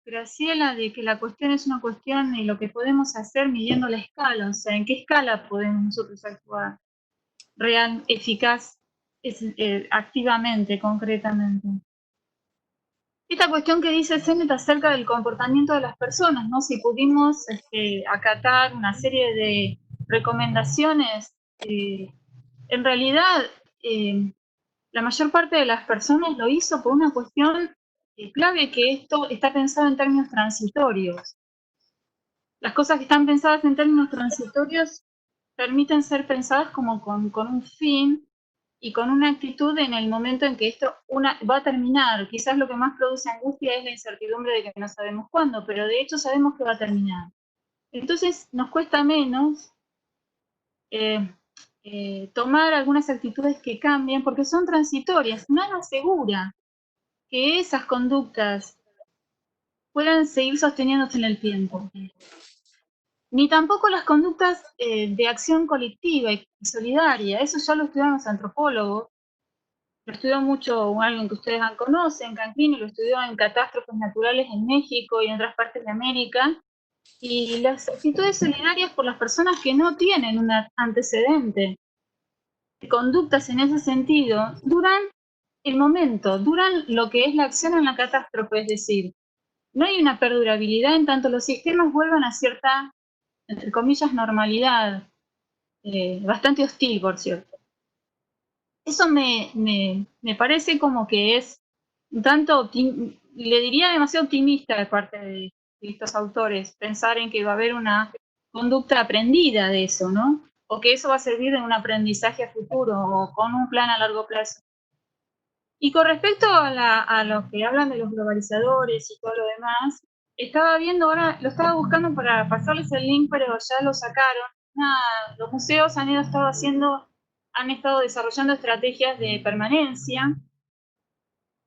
Graciela de que la cuestión es una cuestión de lo que podemos hacer midiendo la escala, o sea, en qué escala podemos nosotros actuar real, eficaz, activamente, concretamente. Esta cuestión que dice Sennett acerca del comportamiento de las personas, ¿no? Si pudimos acatar una serie de recomendaciones, en realidad la mayor parte de las personas lo hizo por una cuestión clave, que esto está pensado en términos transitorios. Las cosas que están pensadas en términos transitorios permiten ser pensadas como con un fin y con una actitud en el momento en que esto va a terminar. Quizás lo que más produce angustia es la incertidumbre de que no sabemos cuándo, pero de hecho sabemos que va a terminar. Entonces nos cuesta menos tomar algunas actitudes que cambien porque son transitorias. Nada asegura que esas conductas puedan seguir sosteniéndose en el tiempo. Ni tampoco las conductas de acción colectiva y solidaria. Eso ya lo estudiaron los antropólogos. Lo estudió mucho alguien que ustedes conocen, Canclini, lo estudió en catástrofes naturales en México y en otras partes de América. Y las actitudes solidarias por las personas que no tienen un antecedente de conductas en ese sentido, duran el momento, duran lo que es la acción en la catástrofe, es decir, no hay una perdurabilidad en tanto los sistemas vuelvan a cierta, entre comillas, normalidad, bastante hostil, por cierto. Eso me parece como que es un tanto, le diría demasiado optimista de parte de estos autores, pensar en que va a haber una conducta aprendida de eso, ¿no? O que eso va a servir de un aprendizaje a futuro o con un plan a largo plazo. Y con respecto a lo que hablan de los globalizadores y todo lo demás, estaba viendo ahora, lo estaba buscando para pasarles el link, pero ya lo sacaron. Los museos han estado desarrollando estrategias de permanencia.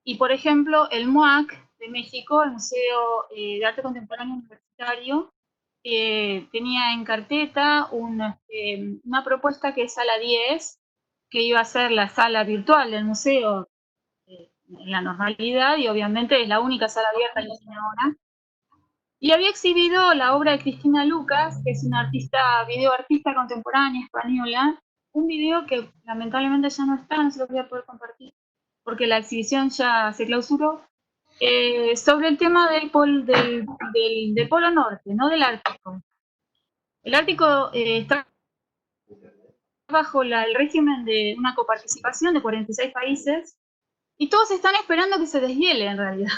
Y por ejemplo, el MUAC de México, el Museo de Arte Contemporáneo Universitario, tenía en carpeta una propuesta que es Sala 10, que iba a ser la sala virtual del museo en la normalidad, y obviamente es la única sala abierta que tiene ahora. Y había exhibido la obra de Cristina Lucas, que es una videoartista contemporánea española, un video que lamentablemente ya no está, no se lo voy a poder compartir, porque la exhibición ya se clausuró, sobre el tema del Polo Norte, no del Ártico. El Ártico está bajo el régimen de una coparticipación de 46 países, y todos están esperando que se deshiele en realidad,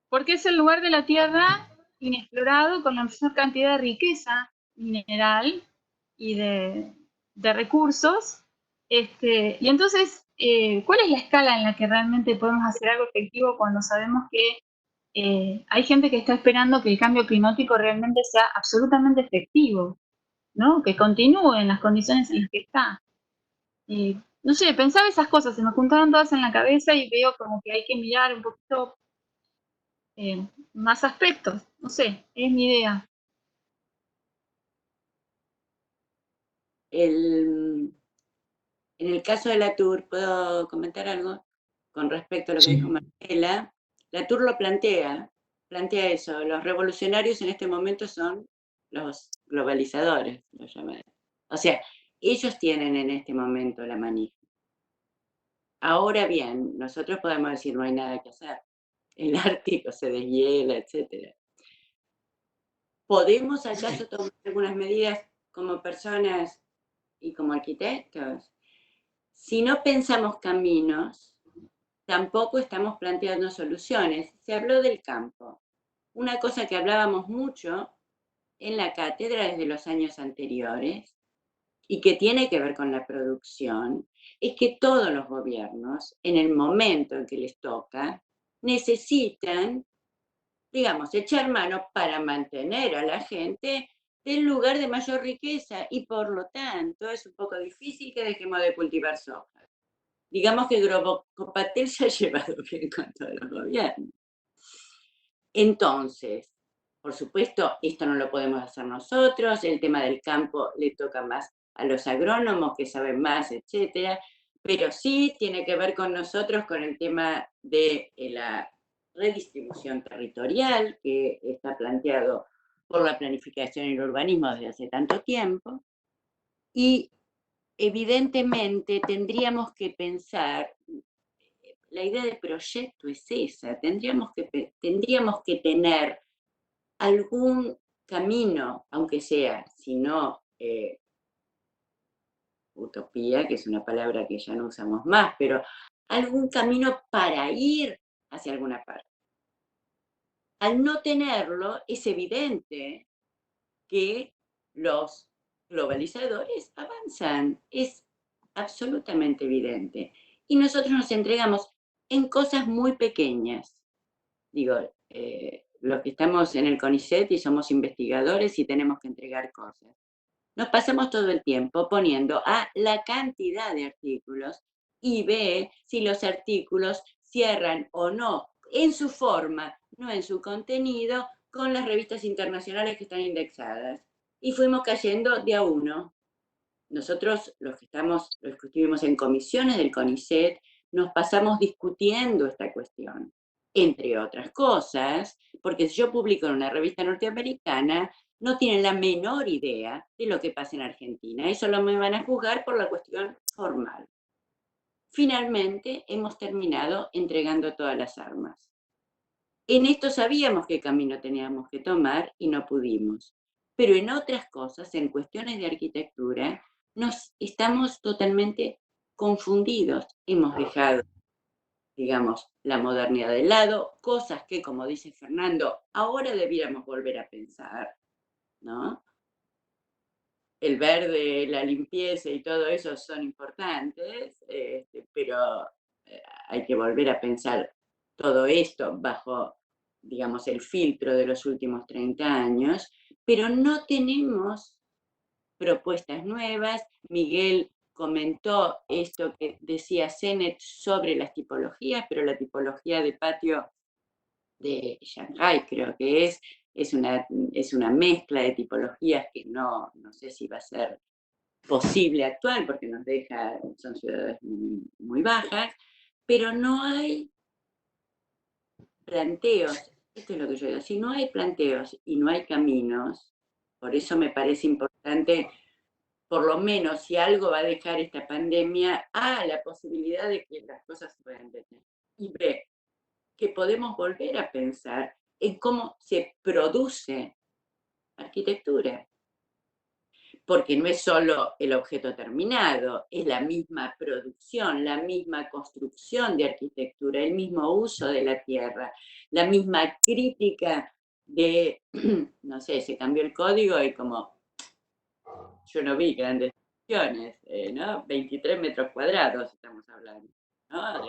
porque es el lugar de la Tierra inexplorado con la mayor cantidad de riqueza mineral y de recursos. Y entonces, ¿cuál es la escala en la que realmente podemos hacer algo efectivo cuando sabemos que hay gente que está esperando que el cambio climático realmente sea absolutamente efectivo, ¿no? Que continúe en las condiciones en las que está? No sé, pensaba esas cosas, se me juntaron todas en la cabeza y veo como que hay que mirar un poquito más aspectos. No sé, es mi idea. En el caso de la TUR, ¿puedo comentar algo con respecto a lo que dijo Marcela? La TUR lo plantea eso. Los revolucionarios en este momento son los globalizadores, los llaman. O sea, ellos tienen en este momento la manija. Ahora bien, nosotros podemos decir no hay nada que hacer. El Ártico se deshiela, etc. ¿Podemos acaso tomar algunas medidas como personas y como arquitectos? Si no pensamos caminos, tampoco estamos planteando soluciones. Se habló del campo. Una cosa que hablábamos mucho en la cátedra desde los años anteriores y que tiene que ver con la producción, es que todos los gobiernos, en el momento en que les toca, necesitan, digamos, echar mano para mantener a la gente del lugar de mayor riqueza y por lo tanto es un poco difícil que dejemos de cultivar soja. Digamos que Grobocopatel se ha llevado bien con todos los gobiernos. Entonces, por supuesto, esto no lo podemos hacer nosotros, el tema del campo le toca más a los agrónomos que saben más, etcétera, pero sí tiene que ver con nosotros con el tema de la redistribución territorial que está planteado por la planificación y el urbanismo desde hace tanto tiempo, y evidentemente tendríamos que pensar, la idea de proyecto es esa, tendríamos que tener algún camino, aunque sea, si no utopía, que es una palabra que ya no usamos más, pero algún camino para ir hacia alguna parte. Al no tenerlo, es evidente que los globalizadores avanzan, es absolutamente evidente. Y nosotros nos entregamos en cosas muy pequeñas. Digo, los que estamos en el CONICET y somos investigadores y tenemos que entregar cosas. Nos pasamos todo el tiempo poniendo a la cantidad de artículos y ve si los artículos cierran o no en su forma, no en su contenido, con las revistas internacionales que están indexadas. Y fuimos cayendo de a uno. Nosotros, los que estuvimos en comisiones del CONICET, nos pasamos discutiendo esta cuestión, entre otras cosas, porque si yo publico en una revista norteamericana, no tienen la menor idea de lo que pasa en Argentina, y solo me van a juzgar por la cuestión formal. Finalmente, hemos terminado entregando todas las armas. En esto sabíamos qué camino teníamos que tomar y no pudimos. Pero en otras cosas, en cuestiones de arquitectura, nos estamos totalmente confundidos. Hemos dejado, digamos, la modernidad de lado, cosas que, como dice Fernando, ahora debiéramos volver a pensar, ¿no? El verde, la limpieza y todo eso son importantes, pero hay que volver a pensar todo esto bajo, digamos, el filtro de los últimos 30 años, pero no tenemos propuestas nuevas. Miguel comentó esto que decía Sennett sobre las tipologías, pero la tipología de patio de Shanghái creo que es una mezcla de tipologías que no sé si va a ser posible actual porque son ciudades muy, muy bajas, pero no hay planteos. Esto es lo que yo digo, si no hay planteos y no hay caminos, por eso me parece importante, por lo menos si algo va a dejar esta pandemia, la posibilidad de que las cosas se puedan detener. Y B, que podemos volver a pensar en cómo se produce arquitectura. Porque no es solo el objeto terminado, es la misma producción, la misma construcción de arquitectura, el mismo uso de la tierra, la misma crítica de, no sé, se cambió el código y como yo no vi grandes discusiones, ¿no? 23 metros cuadrados estamos hablando, ¿no?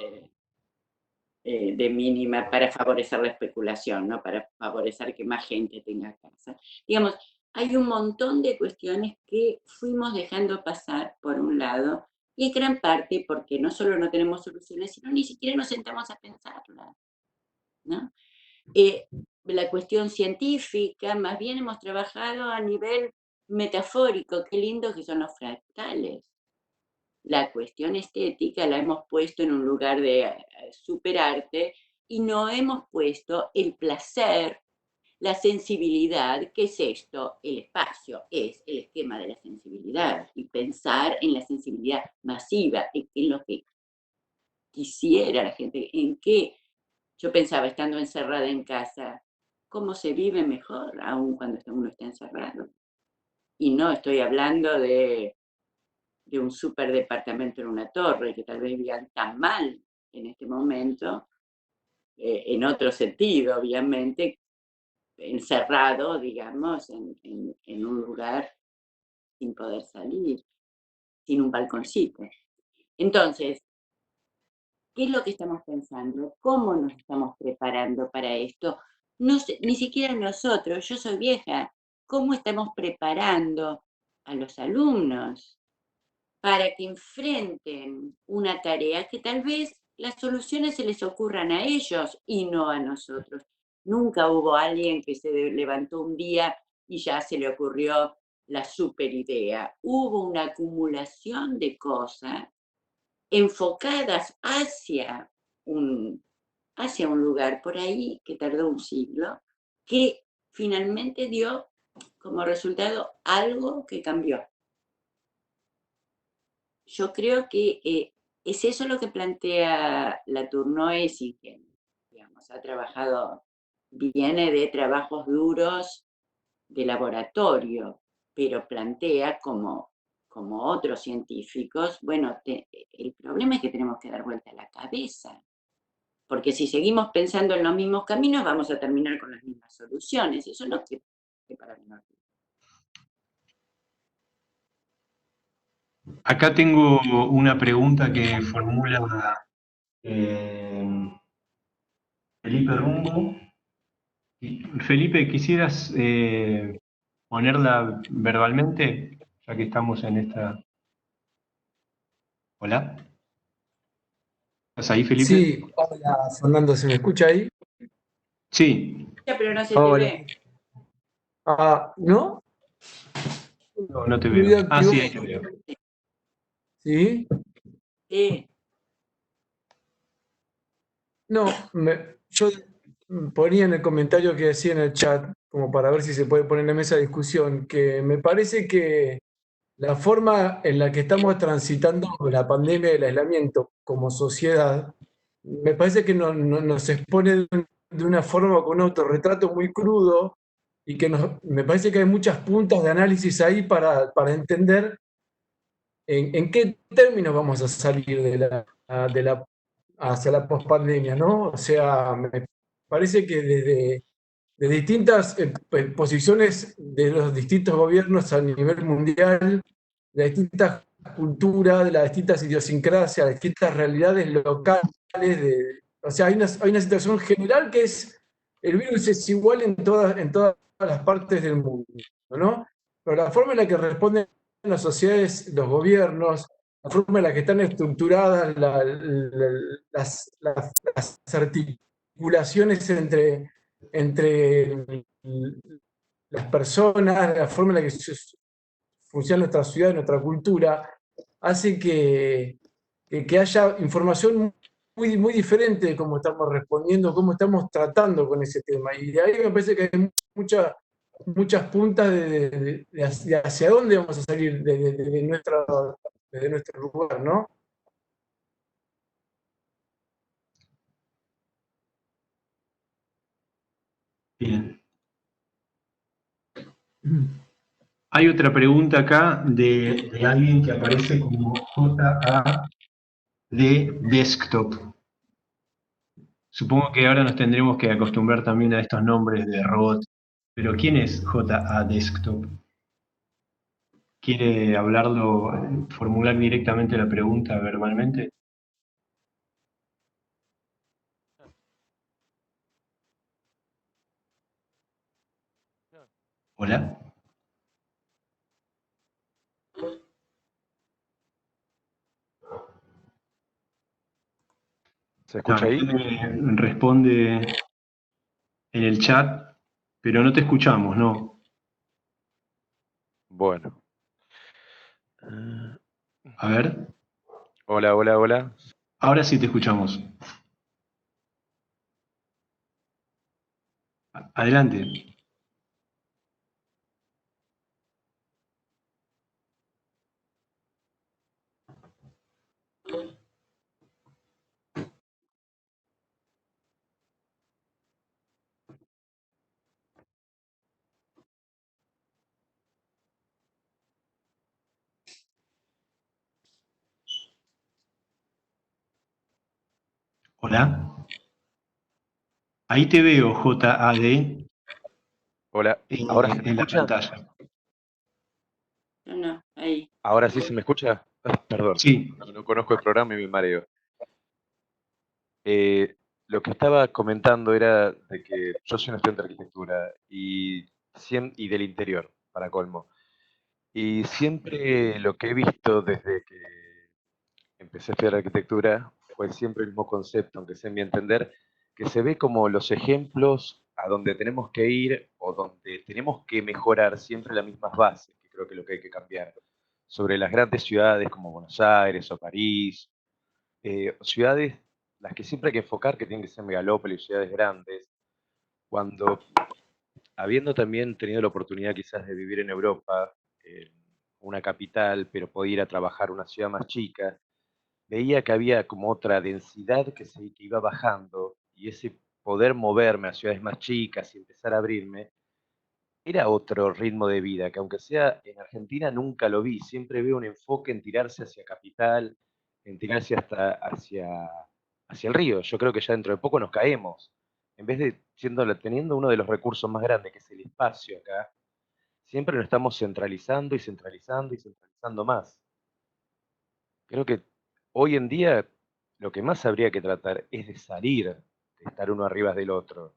De mínima para favorecer la especulación, ¿no? Para favorecer que más gente tenga casa. Digamos, hay un montón de cuestiones que fuimos dejando pasar por un lado, y en gran parte porque no solo no tenemos soluciones, sino ni siquiera nos sentamos a pensarlas, ¿no? La cuestión científica, más bien hemos trabajado a nivel metafórico, qué lindo que son los fractales. La cuestión estética la hemos puesto en un lugar de superarte y no hemos puesto el placer La sensibilidad, ¿qué es esto? El espacio es el esquema de la sensibilidad, y pensar en la sensibilidad masiva, en lo que quisiera la gente, en qué. Yo pensaba, estando encerrada en casa, ¿cómo se vive mejor aún cuando uno está encerrado? Y no estoy hablando de un superdepartamento en una torre, que tal vez vivan tan mal en este momento, en otro sentido, obviamente, encerrado, digamos, en un lugar sin poder salir, sin un balconcito. Entonces, ¿qué es lo que estamos pensando? ¿Cómo nos estamos preparando para esto? No sé, ni siquiera nosotros, yo soy vieja, ¿cómo estamos preparando a los alumnos para que enfrenten una tarea que tal vez las soluciones se les ocurran a ellos y no a nosotros? Nunca hubo alguien que se levantó un día y ya se le ocurrió la super idea. Hubo una acumulación de cosas enfocadas hacia un lugar por ahí que tardó un siglo, que finalmente dio como resultado algo que cambió. Yo creo que es eso lo que plantea Latourneau, y que, digamos, ha trabajado, viene de trabajos duros de laboratorio, pero plantea como otros científicos, bueno, el problema es que tenemos que dar vuelta a la cabeza, porque si seguimos pensando en los mismos caminos vamos a terminar con las mismas soluciones, eso no es que para mí no. Acá tengo una pregunta que formula Felipe Rumbo. Felipe, ¿quisieras ponerla verbalmente, ya que estamos en esta... ¿Hola? ¿Estás ahí, Felipe? Sí, hola Fernando, ¿se me escucha ahí? Sí. Pero no se te Hola. ve. Ah, ¿no? No, no te Ruido veo. Ah, sí, activo. ahí te veo. ¿Sí? Sí. No, yo ponía en el comentario que decía en el chat, como para ver si se puede poner en la mesa de discusión, que me parece que la forma en la que estamos transitando la pandemia y el aislamiento como sociedad, me parece que nos expone de una forma con un autorretrato muy crudo y que me parece que hay muchas puntas de análisis ahí para entender en qué términos vamos a salir hacia la pospandemia, ¿no? O sea, me parece que de distintas posiciones de los distintos gobiernos a nivel mundial, de distintas culturas, de las distintas idiosincrasias, de distintas realidades locales, o sea, hay una situación general que es, el virus es igual en todas las partes del mundo, ¿no? Pero la forma en la que responden las sociedades, los gobiernos, la forma en la que están estructuradas las articulaciones entre las personas, la forma en la que funciona nuestra ciudad, nuestra cultura, hace que haya información muy diferente de cómo estamos respondiendo, cómo estamos tratando con ese tema. Y de ahí me parece que hay muchas puntas de hacia dónde vamos a salir de nuestro lugar, ¿no? Bien. Hay otra pregunta acá de alguien que aparece como JA de desktop. Supongo que ahora nos tendremos que acostumbrar también a estos nombres de robot. Pero ¿quién es JA desktop? ¿Quiere hablarlo, formular directamente la pregunta verbalmente? ¿Hola? ¿Se escucha ahí? Responde en el chat, pero no te escuchamos, ¿no? Bueno. A ver. Hola, hola, hola. Ahora sí te escuchamos. Adelante. Hola. Ahí te veo, JAD, Hola, ¿ahora se me en la escucha? pantalla. No, ahí. ¿Ahora sí se me escucha? Perdón, Sí. no conozco el programa y me mareo. Lo que estaba comentando era de que yo soy un estudiante de arquitectura y del interior, para colmo. Y siempre lo que he visto desde que empecé a estudiar arquitectura fue siempre el mismo concepto, aunque sea en mi entender, que se ve como los ejemplos a donde tenemos que ir o donde tenemos que mejorar siempre las mismas bases, que creo que es lo que hay que cambiar. Sobre las grandes ciudades como Buenos Aires o París, ciudades las que siempre hay que enfocar que tienen que ser megalópolis, ciudades grandes, cuando habiendo también tenido la oportunidad quizás de vivir en Europa, en una capital, pero poder ir a trabajar a una ciudad más chica, veía que había como otra densidad que iba bajando y ese poder moverme a ciudades más chicas y empezar a abrirme, era otro ritmo de vida, que aunque sea en Argentina nunca lo vi, siempre veo un enfoque en tirarse hacia capital, en tirarse hacia el río. Yo creo que ya dentro de poco nos caemos. En vez de teniendo uno de los recursos más grandes, que es el espacio acá, siempre lo estamos centralizando y centralizando y centralizando más. Creo que hoy en día lo que más habría que tratar es de salir, de estar uno arriba del otro,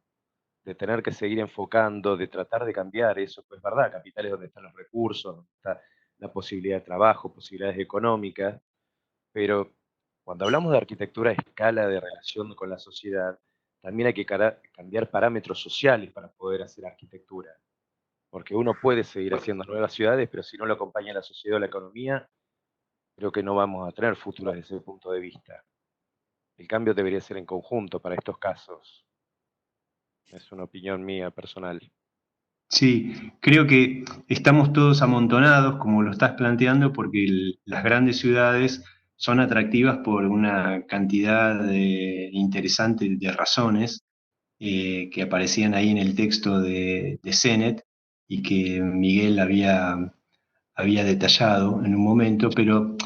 de tener que seguir enfocando, de tratar de cambiar eso, pues verdad, capitales donde están los recursos, donde está la posibilidad de trabajo, posibilidades económicas, pero cuando hablamos de arquitectura a escala de relación con la sociedad, también hay que cambiar parámetros sociales para poder hacer arquitectura, porque uno puede seguir haciendo nuevas ciudades, pero si no lo acompaña la sociedad o la economía, creo que no vamos a tener futuros desde ese punto de vista. El cambio debería ser en conjunto para estos casos. Es una opinión mía personal. Sí, creo que estamos todos amontonados, como lo estás planteando, porque las grandes ciudades son atractivas por una cantidad interesante de razones que aparecían ahí en el texto de Sennett y que Miguel había detallado en un momento, pero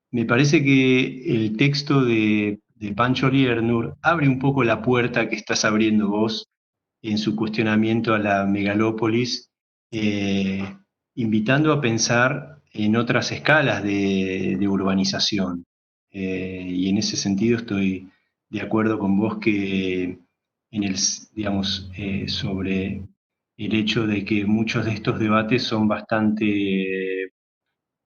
me parece que el texto de Pancho Liernur abre un poco la puerta que estás abriendo vos en su cuestionamiento a la megalópolis, eh, invitando a pensar en otras escalas de urbanización. Y en ese sentido estoy de acuerdo con vos que digamos, sobre el hecho de que muchos de estos debates son bastante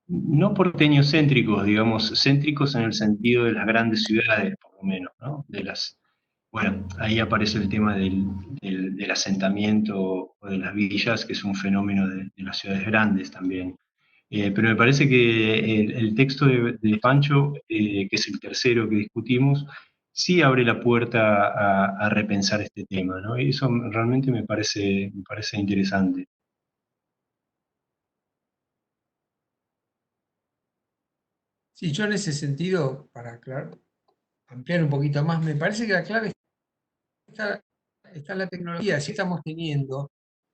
no porteñocéntricos, digamos, céntricos en el sentido de las grandes ciudades, por lo menos, ¿no? Bueno, ahí aparece el tema del asentamiento o de las villas, que es un fenómeno de las ciudades grandes también. Pero me parece que el texto de Pancho, que es el tercero que discutimos, sí abre la puerta a repensar este tema, ¿no? Y eso realmente me parece interesante. Sí, yo en ese sentido, para ampliar un poquito más, me parece que la clave está en la tecnología. Si estamos teniendo,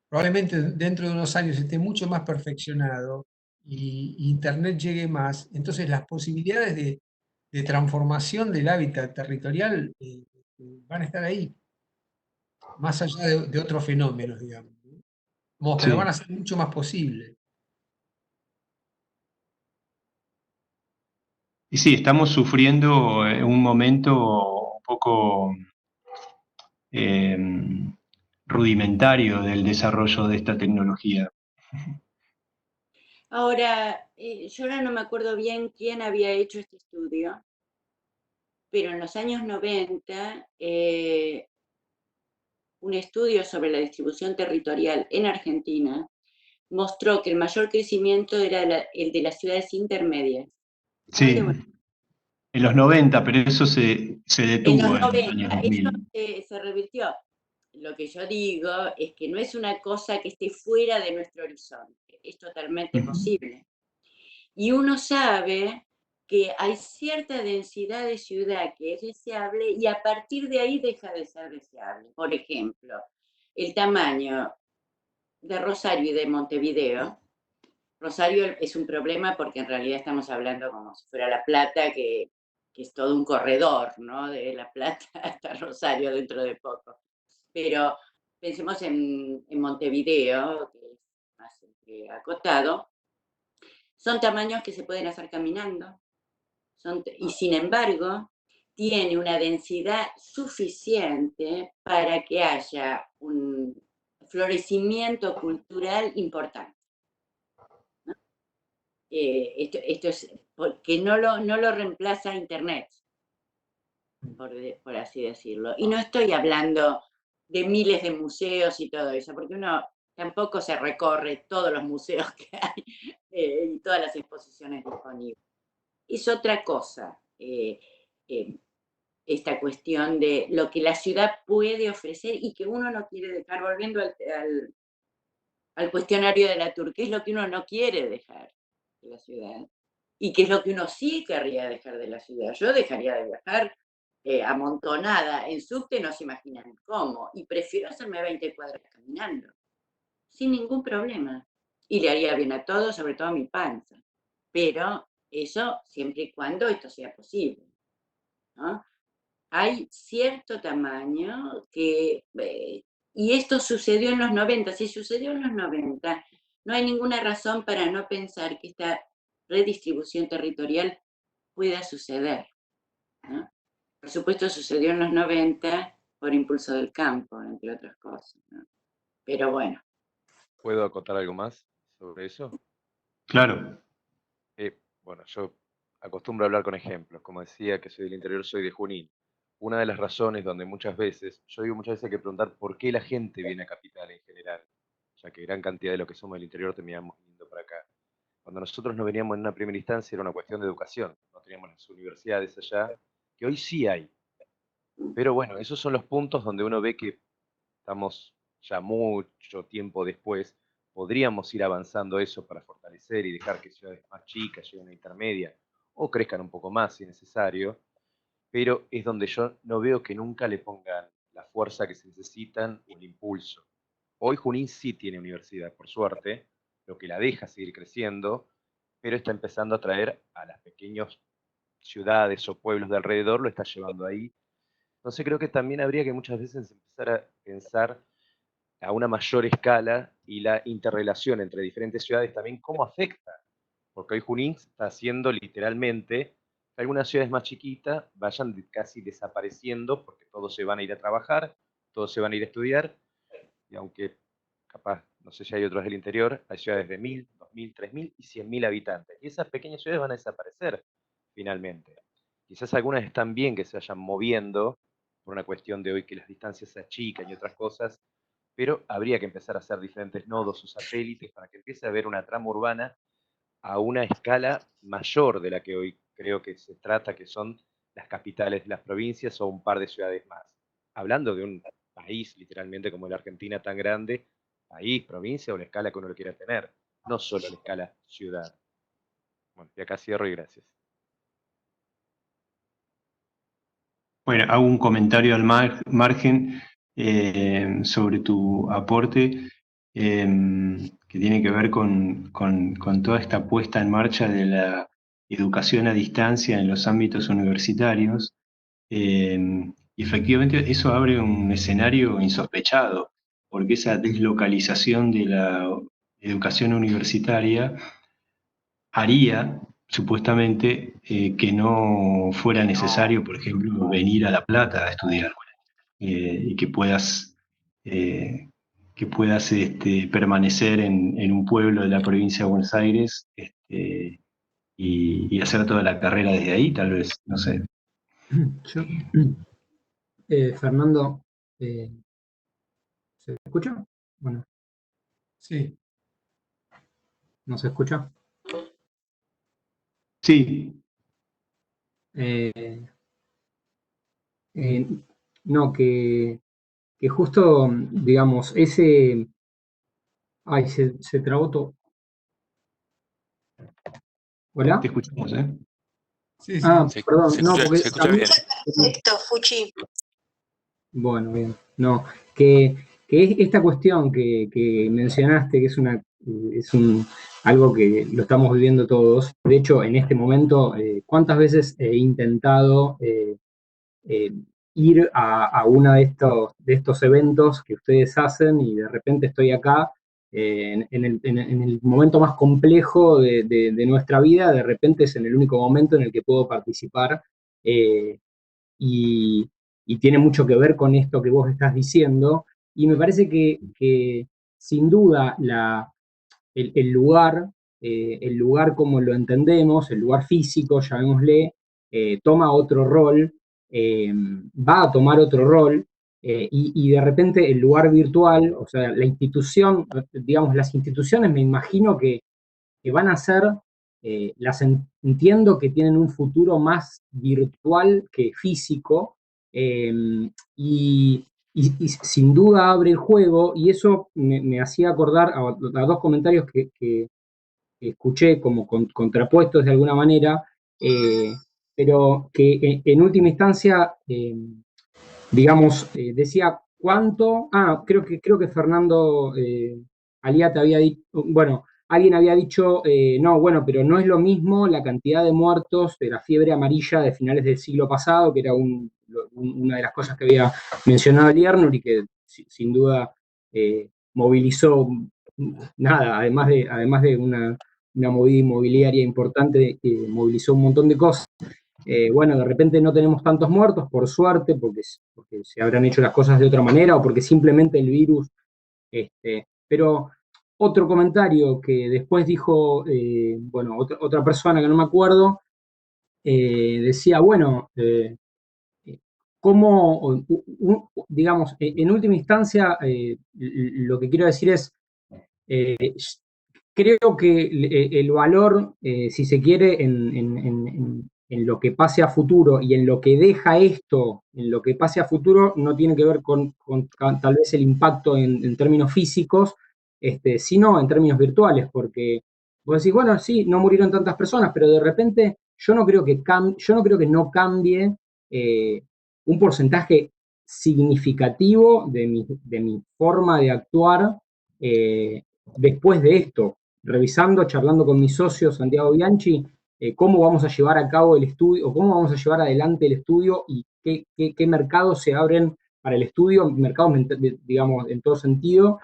probablemente dentro de unos años esté mucho más perfeccionado y Internet llegue más, entonces las posibilidades de transformación del hábitat territorial van a estar ahí, más allá de otros fenómenos, digamos, ¿no? Pero van Sí. a ser mucho más posibles. Y sí, estamos sufriendo un momento un poco eh, rudimentario del desarrollo de esta tecnología. Ahora, yo ahora no me acuerdo bien quién había hecho este estudio, pero en los años 90, un estudio sobre la distribución territorial en Argentina mostró que el mayor crecimiento era el de las ciudades intermedias. Sí, en los 90, pero eso se En detuvo los en los años 90, eso 2000. se revirtió. lo que yo digo es que no es una cosa que esté fuera de nuestro horizonte, es totalmente posible. Y uno sabe que hay cierta densidad de ciudad que es deseable y a partir de ahí deja de ser deseable. Por ejemplo, el tamaño de Rosario y de Montevideo. Rosario es un problema porque en realidad estamos hablando como si fuera La Plata, que es todo un corredor, ¿no? De La Plata hasta Rosario dentro de poco. Pero pensemos en Montevideo, que es más acotado, son tamaños que se pueden hacer caminando, y sin embargo tiene una densidad suficiente para que haya un florecimiento cultural importante. Esto es porque no lo reemplaza Internet, por así decirlo. Y no estoy hablando de miles de museos y todo eso, porque uno tampoco se recorre todos los museos que hay y todas las exposiciones disponibles. Es otra cosa esta cuestión de lo que la ciudad puede ofrecer y que uno no quiere dejar, volviendo al cuestionario de la Tour, ¿qué es lo que uno no quiere dejar de la ciudad? ¿Y qué es lo que uno sí querría dejar de la ciudad? Yo dejaría de viajar amontonada en subte, no se imaginan cómo, y prefiero hacerme 20 cuadras caminando, sin ningún problema. Y le haría bien a todos, sobre todo a mi panza. Pero eso siempre y cuando esto sea posible, ¿no? Hay cierto tamaño que, y esto sucedió en los 90, si sucedió en los 90, no hay ninguna razón para no pensar que esta redistribución territorial pueda suceder, ¿no? Por supuesto sucedió en los 90 por impulso del campo, entre otras cosas, ¿no? Pero bueno. ¿Puedo acotar algo más sobre eso? Claro. Bueno, yo acostumbro a hablar con ejemplos. Como decía que soy del interior, soy de Junín. Una de las razones donde muchas veces, yo digo muchas veces hay que preguntar por qué la gente viene a Capital en general, ya que gran cantidad de lo que somos del interior terminamos viniendo para acá. Cuando nosotros no veníamos en una primera instancia era una cuestión de educación, no teníamos las universidades allá, que hoy sí hay. Pero bueno, esos son los puntos donde uno ve que estamos ya mucho tiempo después, podríamos ir avanzando eso para fortalecer y dejar que ciudades más chicas lleguen a intermedia o crezcan un poco más si necesario, pero es donde yo no veo que nunca le pongan la fuerza que se necesitan o el impulso. Hoy Junín sí tiene universidad, por suerte, lo que la deja seguir creciendo, pero está empezando a traer a las pequeñas ciudades o pueblos de alrededor, lo está llevando ahí. Entonces creo que también habría que muchas veces empezar a pensar a una mayor escala y la interrelación entre diferentes ciudades también cómo afecta, porque hoy Junín está haciendo literalmente que algunas ciudades más chiquitas vayan casi desapareciendo porque todos se van a ir a trabajar, todos se van a ir a estudiar, y aunque capaz, no sé si hay otros del interior, hay ciudades de 1000, 2000, 3000 y 100.000 habitantes, y esas pequeñas ciudades van a desaparecer finalmente. Quizás algunas están bien que se vayan moviendo por una cuestión de hoy que las distancias se achican y otras cosas, pero habría que empezar a hacer diferentes nodos o satélites para que empiece a haber una trama urbana a una escala mayor de la que hoy creo que se trata, que son las capitales de las provincias o un par de ciudades más. Hablando de un país literalmente como la Argentina tan grande, país, provincia o la escala que uno lo quiera tener, no solo la escala ciudad. Bueno, y acá cierro y gracias. Bueno, hago un comentario al margen sobre tu aporte que tiene que ver con toda esta puesta en marcha de la educación a distancia en los ámbitos universitarios. Y efectivamente eso abre un escenario insospechado, porque esa deslocalización de la educación universitaria haría supuestamente que no fuera necesario, por ejemplo, venir a La Plata a estudiar y que puedas permanecer en un pueblo de la provincia de Buenos Aires y hacer toda la carrera desde ahí, tal vez, no sé. Yo, Fernando, ¿se escucha? Bueno. Sí. ¿No se escucha? Sí. No, que que justo, digamos, ese... Ay, se trabó todo. ¿Hola? Te escuchamos, ¿eh? Sí, sí. Ah, perdón, no, porque se escucha a mí- bien. Perfecto, Fuchi. Bueno, bien. No, que es esta cuestión que mencionaste, que algo que lo estamos viviendo todos. De hecho, en este momento, ¿cuántas veces he intentado eh, ir a uno de estos eventos que ustedes hacen y de repente estoy acá en el momento más complejo de nuestra vida? De repente es en el único momento en el que puedo participar, eh, y, y tiene mucho que ver con esto que vos estás diciendo, y me parece que sin duda el lugar como lo entendemos, el lugar físico, llamémosle, toma otro rol, va a tomar otro rol, y de repente el lugar virtual, o sea, la institución, digamos, las instituciones me imagino que van a ser, entiendo que tienen un futuro más virtual que físico, eh, y sin duda abre el juego, y eso me hacía acordar a dos comentarios que escuché como contrapuestos de alguna manera, pero que en última instancia, digamos, decía cuánto, creo que Fernando Aliá te había dicho, bueno, alguien había dicho, no, bueno, pero no es lo mismo la cantidad de muertos de la fiebre amarilla de finales del siglo pasado, que era una de las cosas que había mencionado Liernur y que sin duda movilizó nada, además de una movida inmobiliaria importante, movilizó un montón de cosas. Bueno, de repente no tenemos tantos muertos, por suerte, porque se habrán hecho las cosas de otra manera o porque simplemente el virus. Pero otro comentario que después dijo, bueno, otra persona que no me acuerdo, decía, bueno, cómo, digamos, en última instancia, lo que quiero decir es, eh, creo que el valor, si se quiere, en lo que pase a futuro y en lo que deja esto, en lo que pase a futuro, no tiene que ver con tal vez el impacto en términos físicos, sino en términos virtuales, porque vos decís, bueno, sí, no murieron tantas personas, pero de repente yo no creo que no cambie un porcentaje significativo de mi forma de actuar después de esto, revisando, charlando con mi socio Santiago Bianchi, cómo vamos a llevar a cabo el estudio, o cómo vamos a llevar adelante el estudio y qué mercados se abren para el estudio, mercados, digamos, en todo sentido,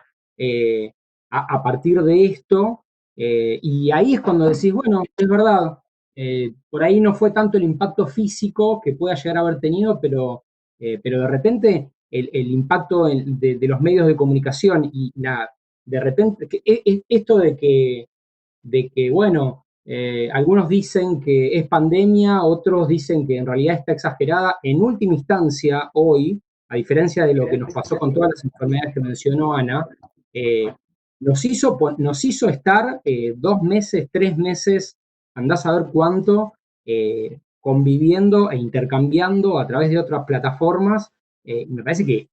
a partir de esto. Y ahí es cuando decís, bueno, es verdad, por ahí no fue tanto el impacto físico que pueda llegar a haber tenido, pero de repente el impacto de los medios de comunicación y de repente, esto de que bueno, algunos dicen que es pandemia, otros dicen que en realidad está exagerada. En última instancia, hoy, a diferencia de lo que nos pasó con todas las enfermedades que mencionó Ana, nos hizo estar 2 meses, 3 meses, andás a ver cuánto, conviviendo e intercambiando a través de otras plataformas. Me parece que,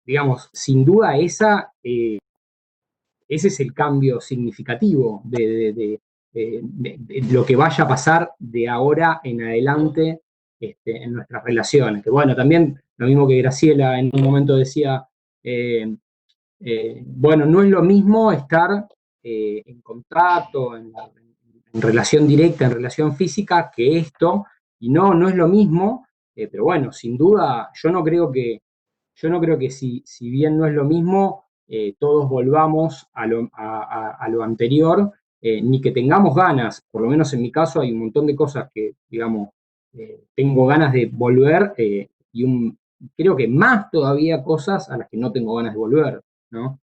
digamos, sin duda ese es el cambio significativo de lo que vaya a pasar de ahora en adelante en nuestras relaciones. Que bueno, también lo mismo que Graciela en un momento decía, bueno, no es lo mismo estar en contacto, en relación directa, en relación física, que esto, y no es lo mismo, pero bueno, sin duda, yo no creo que si bien no es lo mismo, todos volvamos a lo anterior, ni que tengamos ganas. Por lo menos en mi caso hay un montón de cosas que, digamos, tengo ganas de volver, y creo que más todavía cosas a las que no tengo ganas de volver, ¿no?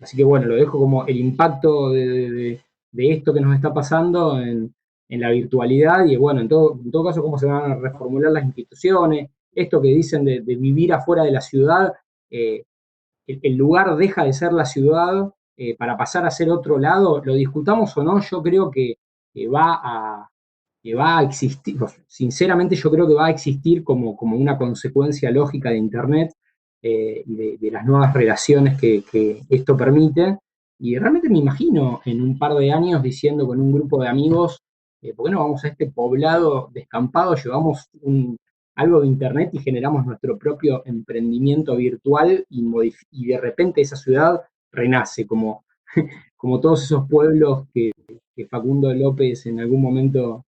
Así que bueno, lo dejo como el impacto de esto que nos está pasando en la virtualidad, y bueno, en todo caso, cómo se van a reformular las instituciones. Esto que dicen de vivir afuera de la ciudad, el lugar deja de ser la ciudad para pasar a ser otro lado, lo discutamos o no, yo creo que va a existir, sinceramente yo creo que va a existir como una consecuencia lógica de Internet, de las nuevas relaciones que esto permite. Y realmente me imagino en un par de años diciendo con un grupo de amigos, ¿por qué no vamos a este poblado descampado, llevamos algo de internet y generamos nuestro propio emprendimiento virtual y de repente esa ciudad renace como, como todos esos pueblos que Facundo López en algún momento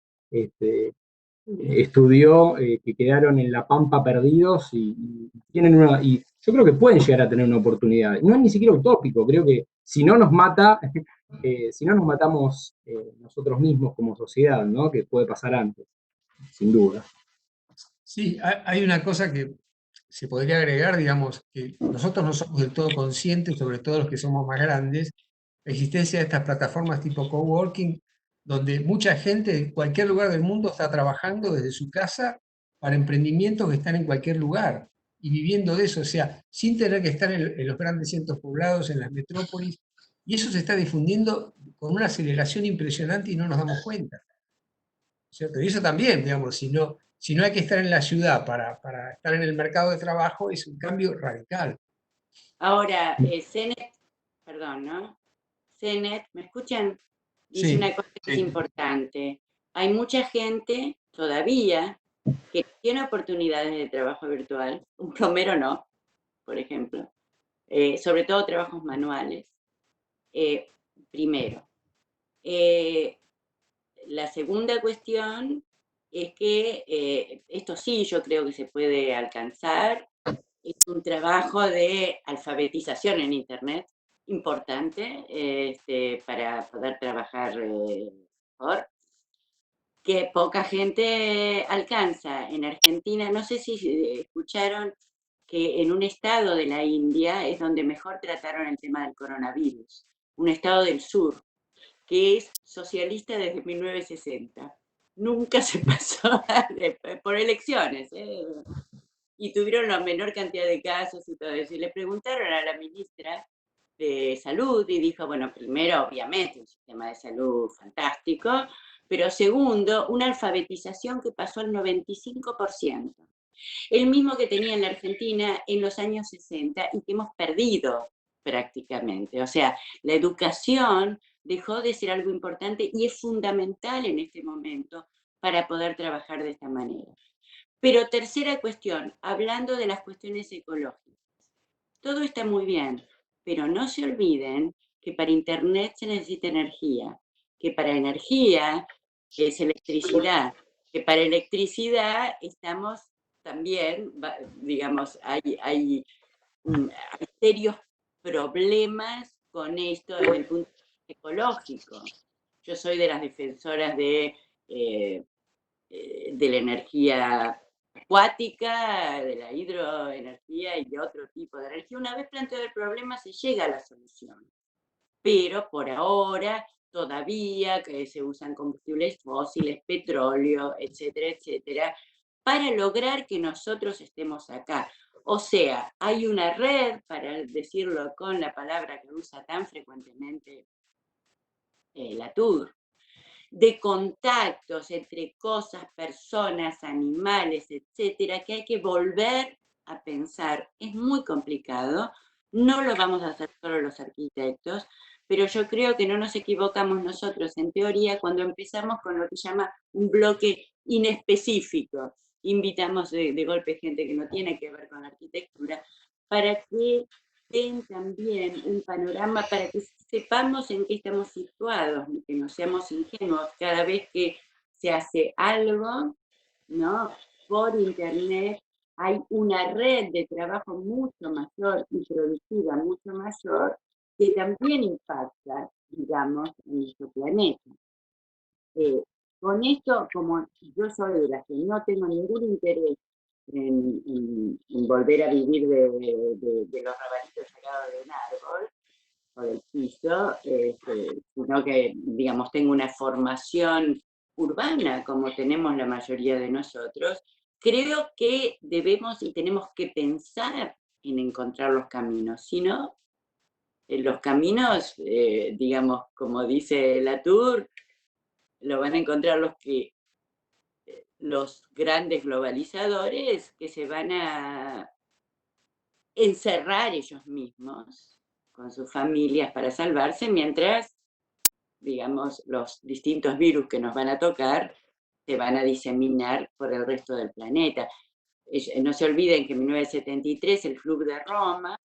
estudió, que quedaron en la pampa perdidos y tienen y yo creo que pueden llegar a tener una oportunidad. No es ni siquiera utópico, creo que si no nos mata, si no nos matamos nosotros mismos como sociedad, ¿no? Que puede pasar antes, sin duda. Sí, hay una cosa que se podría agregar, digamos, que nosotros no somos del todo conscientes, sobre todo los que somos más grandes, la existencia de estas plataformas tipo coworking, donde mucha gente de cualquier lugar del mundo está trabajando desde su casa para emprendimientos que están en cualquier lugar y viviendo de eso, o sea, sin tener que estar en los grandes centros poblados, en las metrópolis, y eso se está difundiendo con una aceleración impresionante y no nos damos cuenta, ¿cierto? Y eso también, digamos, si no hay que estar en la ciudad para estar en el mercado de trabajo, es un cambio radical. Ahora, CENET, perdón, ¿no? CENET, ¿me escuchan? Dice Sí, una cosa que es importante. Hay mucha gente todavía que tiene oportunidades de trabajo virtual, un plomero no, por ejemplo, sobre todo trabajos manuales, primero. La segunda cuestión es que esto sí yo creo que se puede alcanzar, es un trabajo de alfabetización en Internet importante para poder trabajar mejor, que poca gente alcanza. En Argentina, no sé si escucharon que en un estado de la India es donde mejor trataron el tema del coronavirus, un estado del sur, que es socialista desde 1960. Nunca se pasó por elecciones, y tuvieron la menor cantidad de casos y todo eso. Y le preguntaron a la ministra de Salud y dijo, bueno, primero, obviamente, un sistema de salud fantástico, pero segundo, una alfabetización que pasó al 95%. El mismo que tenía en la Argentina en los años 60 y que hemos perdido prácticamente. O sea, la educación dejó de ser algo importante y es fundamental en este momento para poder trabajar de esta manera. Pero tercera cuestión, hablando de las cuestiones ecológicas. Todo está muy bien, pero no se olviden que para Internet se necesita energía, que para energía es electricidad, que para electricidad estamos también, digamos, hay serios problemas con esto desde el punto de vista ecológico. Yo soy de las defensoras de la energía acuática, de la hidroenergía y de otro tipo de energía. Una vez planteado el problema se llega a la solución, pero por ahora todavía que se usan combustibles fósiles, petróleo, etcétera, etcétera, para lograr que nosotros estemos acá. O sea, hay una red, para decirlo con la palabra que usa tan frecuentemente Latour, de contactos entre cosas, personas, animales, etcétera, que hay que volver a pensar. Es muy complicado, no lo vamos a hacer solo los arquitectos, pero yo creo que no nos equivocamos nosotros en teoría cuando empezamos con lo que se llama un bloque inespecífico. Invitamos de golpe gente que no tiene que ver con la arquitectura para que den también un panorama para que sepamos en qué estamos situados, que no seamos ingenuos. Cada vez que se hace algo, ¿no?, por Internet, hay una red de trabajo mucho mayor y productiva mucho mayor que también impacta, digamos, en nuestro planeta. Con esto, como yo soy de las que no tengo ningún interés en volver a vivir de los rabanitos sacados de un árbol o del piso, sino que, digamos, tengo una formación urbana como tenemos la mayoría de nosotros, creo que debemos y tenemos que pensar en encontrar los caminos, si no, los caminos, digamos, como dice Latour, lo van a encontrar los grandes globalizadores que se van a encerrar ellos mismos con sus familias para salvarse, mientras, digamos, los distintos virus que nos van a tocar se van a diseminar por el resto del planeta. No se olviden que en 1973 el Club de Roma,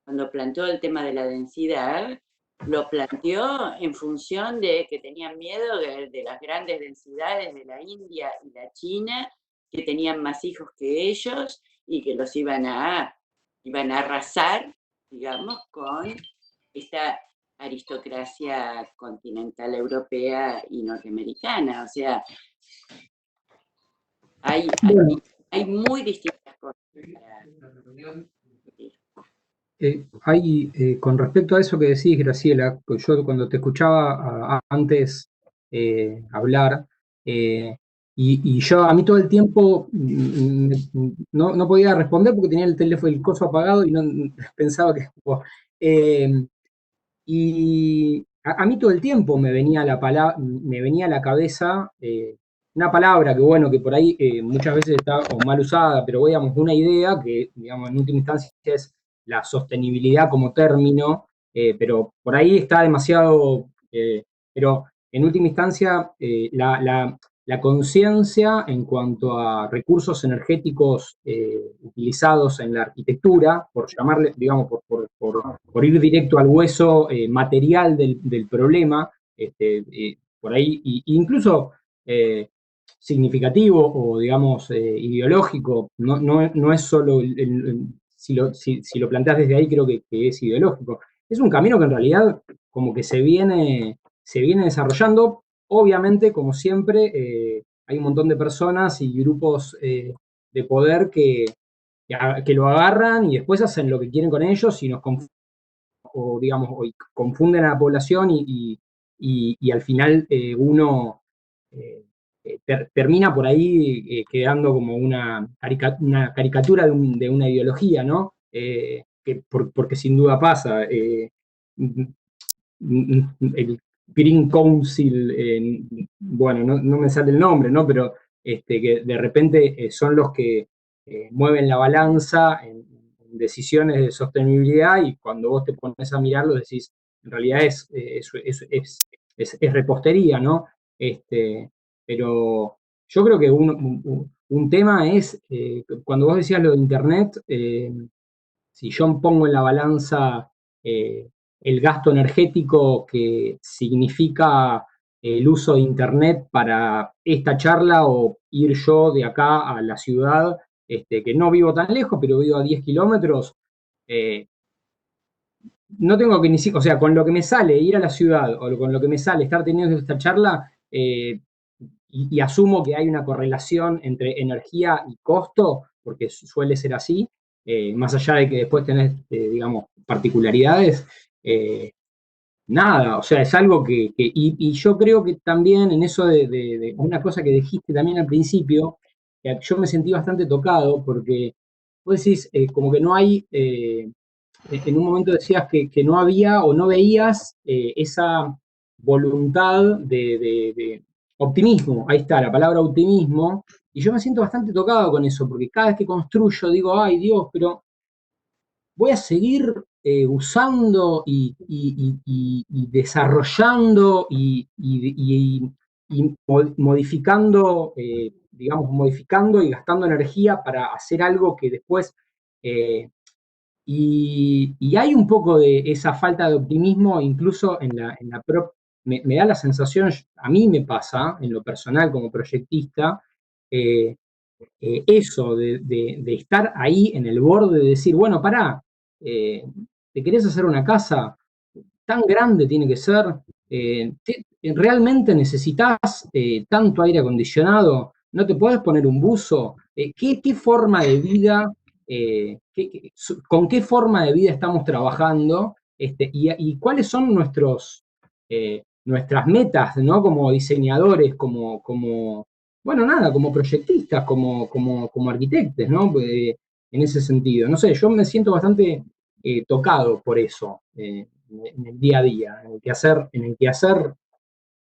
cuando planteó el tema de la densidad, lo planteó en función de que tenían miedo de las grandes densidades de la India y la China, que tenían más hijos que ellos y que los iban a arrasar, digamos, con esta aristocracia continental europea y norteamericana. O sea, hay muy distintas cosas. Con respecto a eso que decís, Graciela, yo cuando te escuchaba antes hablar, y yo a mí todo el tiempo no podía responder porque tenía el teléfono, el coso apagado y no pensaba que... y a mí todo el tiempo me venía a la cabeza una palabra que, bueno, que por ahí muchas veces está o mal usada, pero digamos, una idea que, digamos, en última instancia es la sostenibilidad como término, pero por ahí está demasiado, pero en última instancia la conciencia en cuanto a recursos energéticos utilizados en la arquitectura, por llamarle, digamos, por ir directo al hueso material del problema, por ahí, incluso significativo o, digamos, ideológico, no es solo, si lo planteas desde ahí, creo que es ideológico. Es un camino que en realidad como que se viene desarrollando. Obviamente, como siempre, hay un montón de personas y grupos de poder que lo agarran y después hacen lo que quieren con ellos y digamos, confunden a la población y al final uno termina por ahí quedando como una caricatura de una ideología, ¿no? Porque sin duda pasa. El Green Council, bueno, no me sale el nombre, ¿no? Pero que de repente son los que mueven la balanza en decisiones de sostenibilidad y cuando vos te pones a mirarlo decís, en realidad es repostería, ¿no? Pero yo creo que un tema es, cuando vos decías lo de Internet, si yo pongo en la balanza el gasto energético que significa el uso de Internet para esta charla o ir yo de acá a la ciudad, que no vivo tan lejos, pero vivo a 10 kilómetros, no tengo que ni siquiera, o sea, con lo que me sale ir a la ciudad o con lo que me sale estar teniendo esta charla, y asumo que hay una correlación entre energía y costo, porque suele ser así, más allá de que después tenés, digamos, particularidades, nada, o sea, es algo y yo creo que también en eso de una cosa que dijiste también al principio, que yo me sentí bastante tocado, porque vos decís, como que no hay, en un momento decías que no había o no veías esa voluntad de optimismo, ahí está, la palabra optimismo, y yo me siento bastante tocado con eso, porque cada vez que construyo digo, ay Dios, pero voy a seguir usando y desarrollando y modificando, digamos, modificando y gastando energía para hacer algo que después... y hay un poco de esa falta de optimismo, incluso me da la sensación, a mí me pasa, en lo personal como proyectista, eso de estar ahí en el borde de decir, bueno, pará, ¿te querés hacer una casa? ¿Tan grande tiene que ser? ¿Realmente necesitas tanto aire acondicionado? ¿No te puedes poner un buzo? ¿Qué forma de vida, con qué forma de vida estamos trabajando? Y cuáles son nuestras metas, ¿no? Como diseñadores, bueno, nada, como proyectistas, como arquitectos, ¿no? En ese sentido. No sé, yo me siento bastante tocado por eso en el día a día, en el quehacer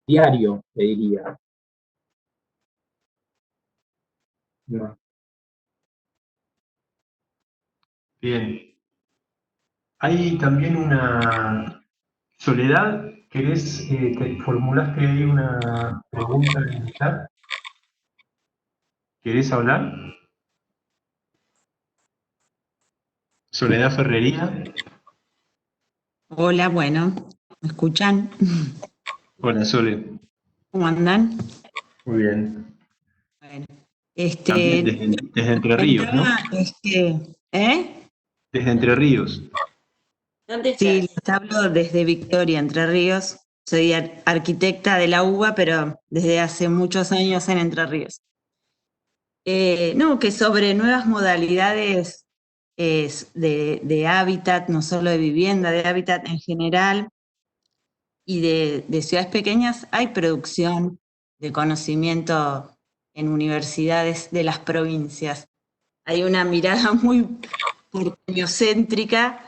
diario, te diría. No. Bien. Hay también una... Soledad, ¿querés, te formulaste ahí una pregunta en el chat? ¿Querés hablar? Soledad Ferrería. Hola, bueno, ¿me escuchan? Hola, Sole. ¿Cómo andan? Muy bien. Bueno, También desde Entre Ríos, ¿no? ¿eh? Desde Entre Ríos. ¿Dónde estás? Sí, les hablo desde Victoria, Entre Ríos. Soy arquitecta de la UBA, pero desde hace muchos años en Entre Ríos. No, que sobre nuevas modalidades de hábitat, no solo de vivienda, de hábitat en general, y de ciudades pequeñas, hay producción de conocimiento en universidades de las provincias. Hay una mirada muy porteñocéntrica,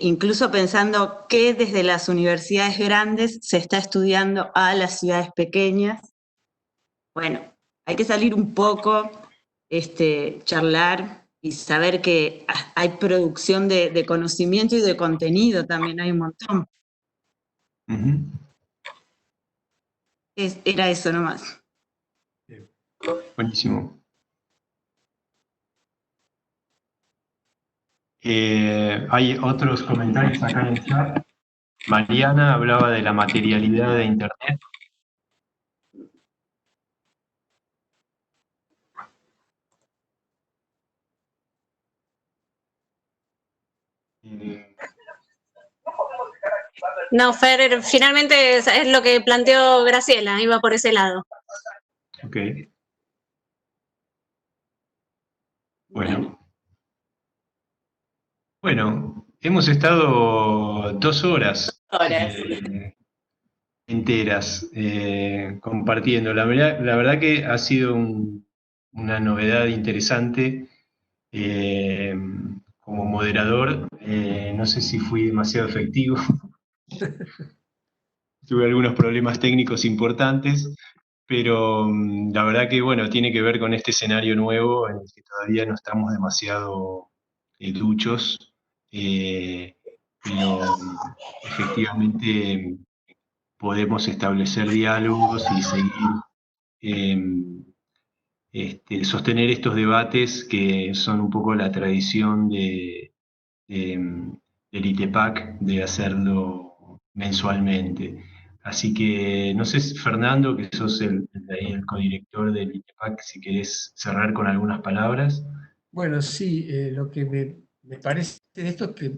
incluso pensando que desde las universidades grandes se está estudiando a las ciudades pequeñas. Bueno, hay que salir un poco, charlar y saber que hay producción de conocimiento y de contenido también, hay un montón. Era eso nomás. Buenísimo. Hay otros comentarios acá en el chat. Mariana hablaba de la materialidad de Internet. No, Fer, finalmente es lo que planteó Graciela, iba por ese lado. Ok. Bueno, hemos estado 2 horas enteras compartiendo. La verdad que ha sido una novedad interesante. Como moderador, no sé si fui demasiado efectivo. Tuve algunos problemas técnicos importantes, pero la verdad que, bueno, tiene que ver con este escenario nuevo en el que todavía no estamos demasiado duchos, pero efectivamente podemos establecer diálogos y seguir, sostener estos debates que son un poco la tradición del ITEPAC de hacerlo mensualmente. Así que, no sé, Fernando, que sos el codirector del ITEPAC, si querés cerrar con algunas palabras. Bueno, sí, lo que me parece de esto es que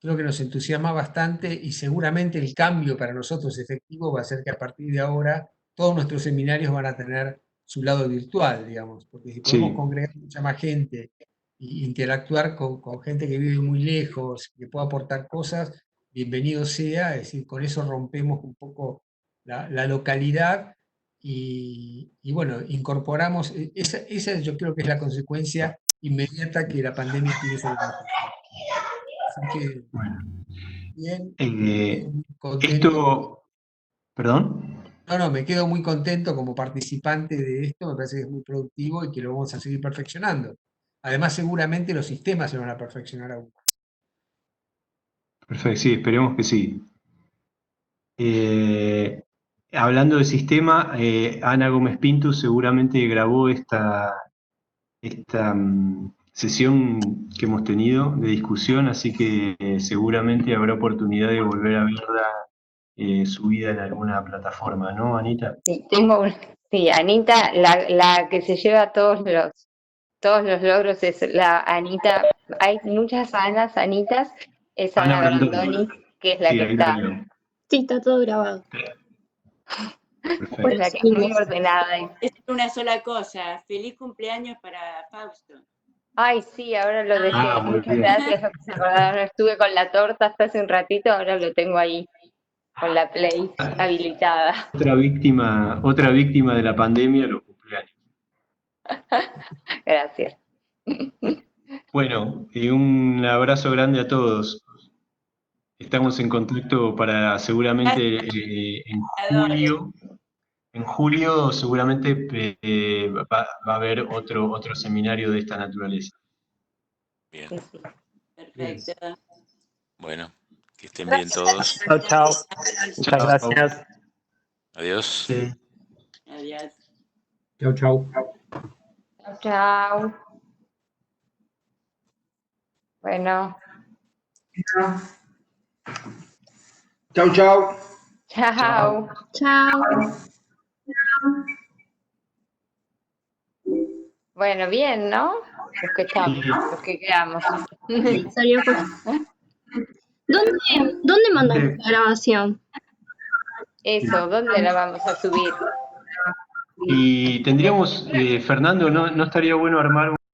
creo que nos entusiasma bastante y seguramente el cambio para nosotros efectivo va a ser que a partir de ahora todos nuestros seminarios van a tener su lado virtual, digamos, porque si podemos Sí. congregar mucha más gente e interactuar con gente que vive muy lejos, que pueda aportar cosas, bienvenido sea, es decir, con eso rompemos un poco la localidad y bueno, incorporamos, esa yo creo que es la consecuencia inmediata que la pandemia tiene sobre nosotros. Así que, bien, contento. ¿Perdón? No, me quedo muy contento como participante de esto, me parece que es muy productivo y que lo vamos a seguir perfeccionando. Además, seguramente los sistemas se van a perfeccionar aún. Perfecto, sí, esperemos que sí. Hablando de sistema, Ana Gómez Pinto seguramente grabó esta sesión que hemos tenido de discusión, así que seguramente habrá oportunidad de volver a verla subida en alguna plataforma, ¿no, Anita? Sí, sí, Anita, la que se lleva todos los logros es la Anita. Hay muchas Anitas, es Ana Ana Brandoni, que es la Sí, que ahí la está, veo. Sí, está todo grabado. Perfecto. es la que es muy ordenada. Es una sola cosa. Feliz cumpleaños para Fausto. Ay, sí, ahora lo dejé. Ah, muy Muchas bien. gracias por que se acordaron. Estuve con la torta hasta hace un ratito, ahora lo tengo ahí, con la Play habilitada. Otra víctima de la pandemia, los cumpleaños. Gracias. Bueno, un abrazo grande a todos. Estamos en contacto para seguramente en julio. En julio seguramente va a haber otro seminario de esta naturaleza. Bien. Perfecto. Bueno, que estén bien todos. Chao, chao. Muchas gracias. Adiós. Sí. Adiós. Chau, chau. Chau, chau. Bueno, Chau, chau. chao. Chao. Bueno, bien, ¿no? Los que estamos, los que quedamos. Salió ¿Dónde mandamos la grabación? Eso, ¿dónde la vamos a subir? Y tendríamos, Fernando, ¿no estaría bueno armar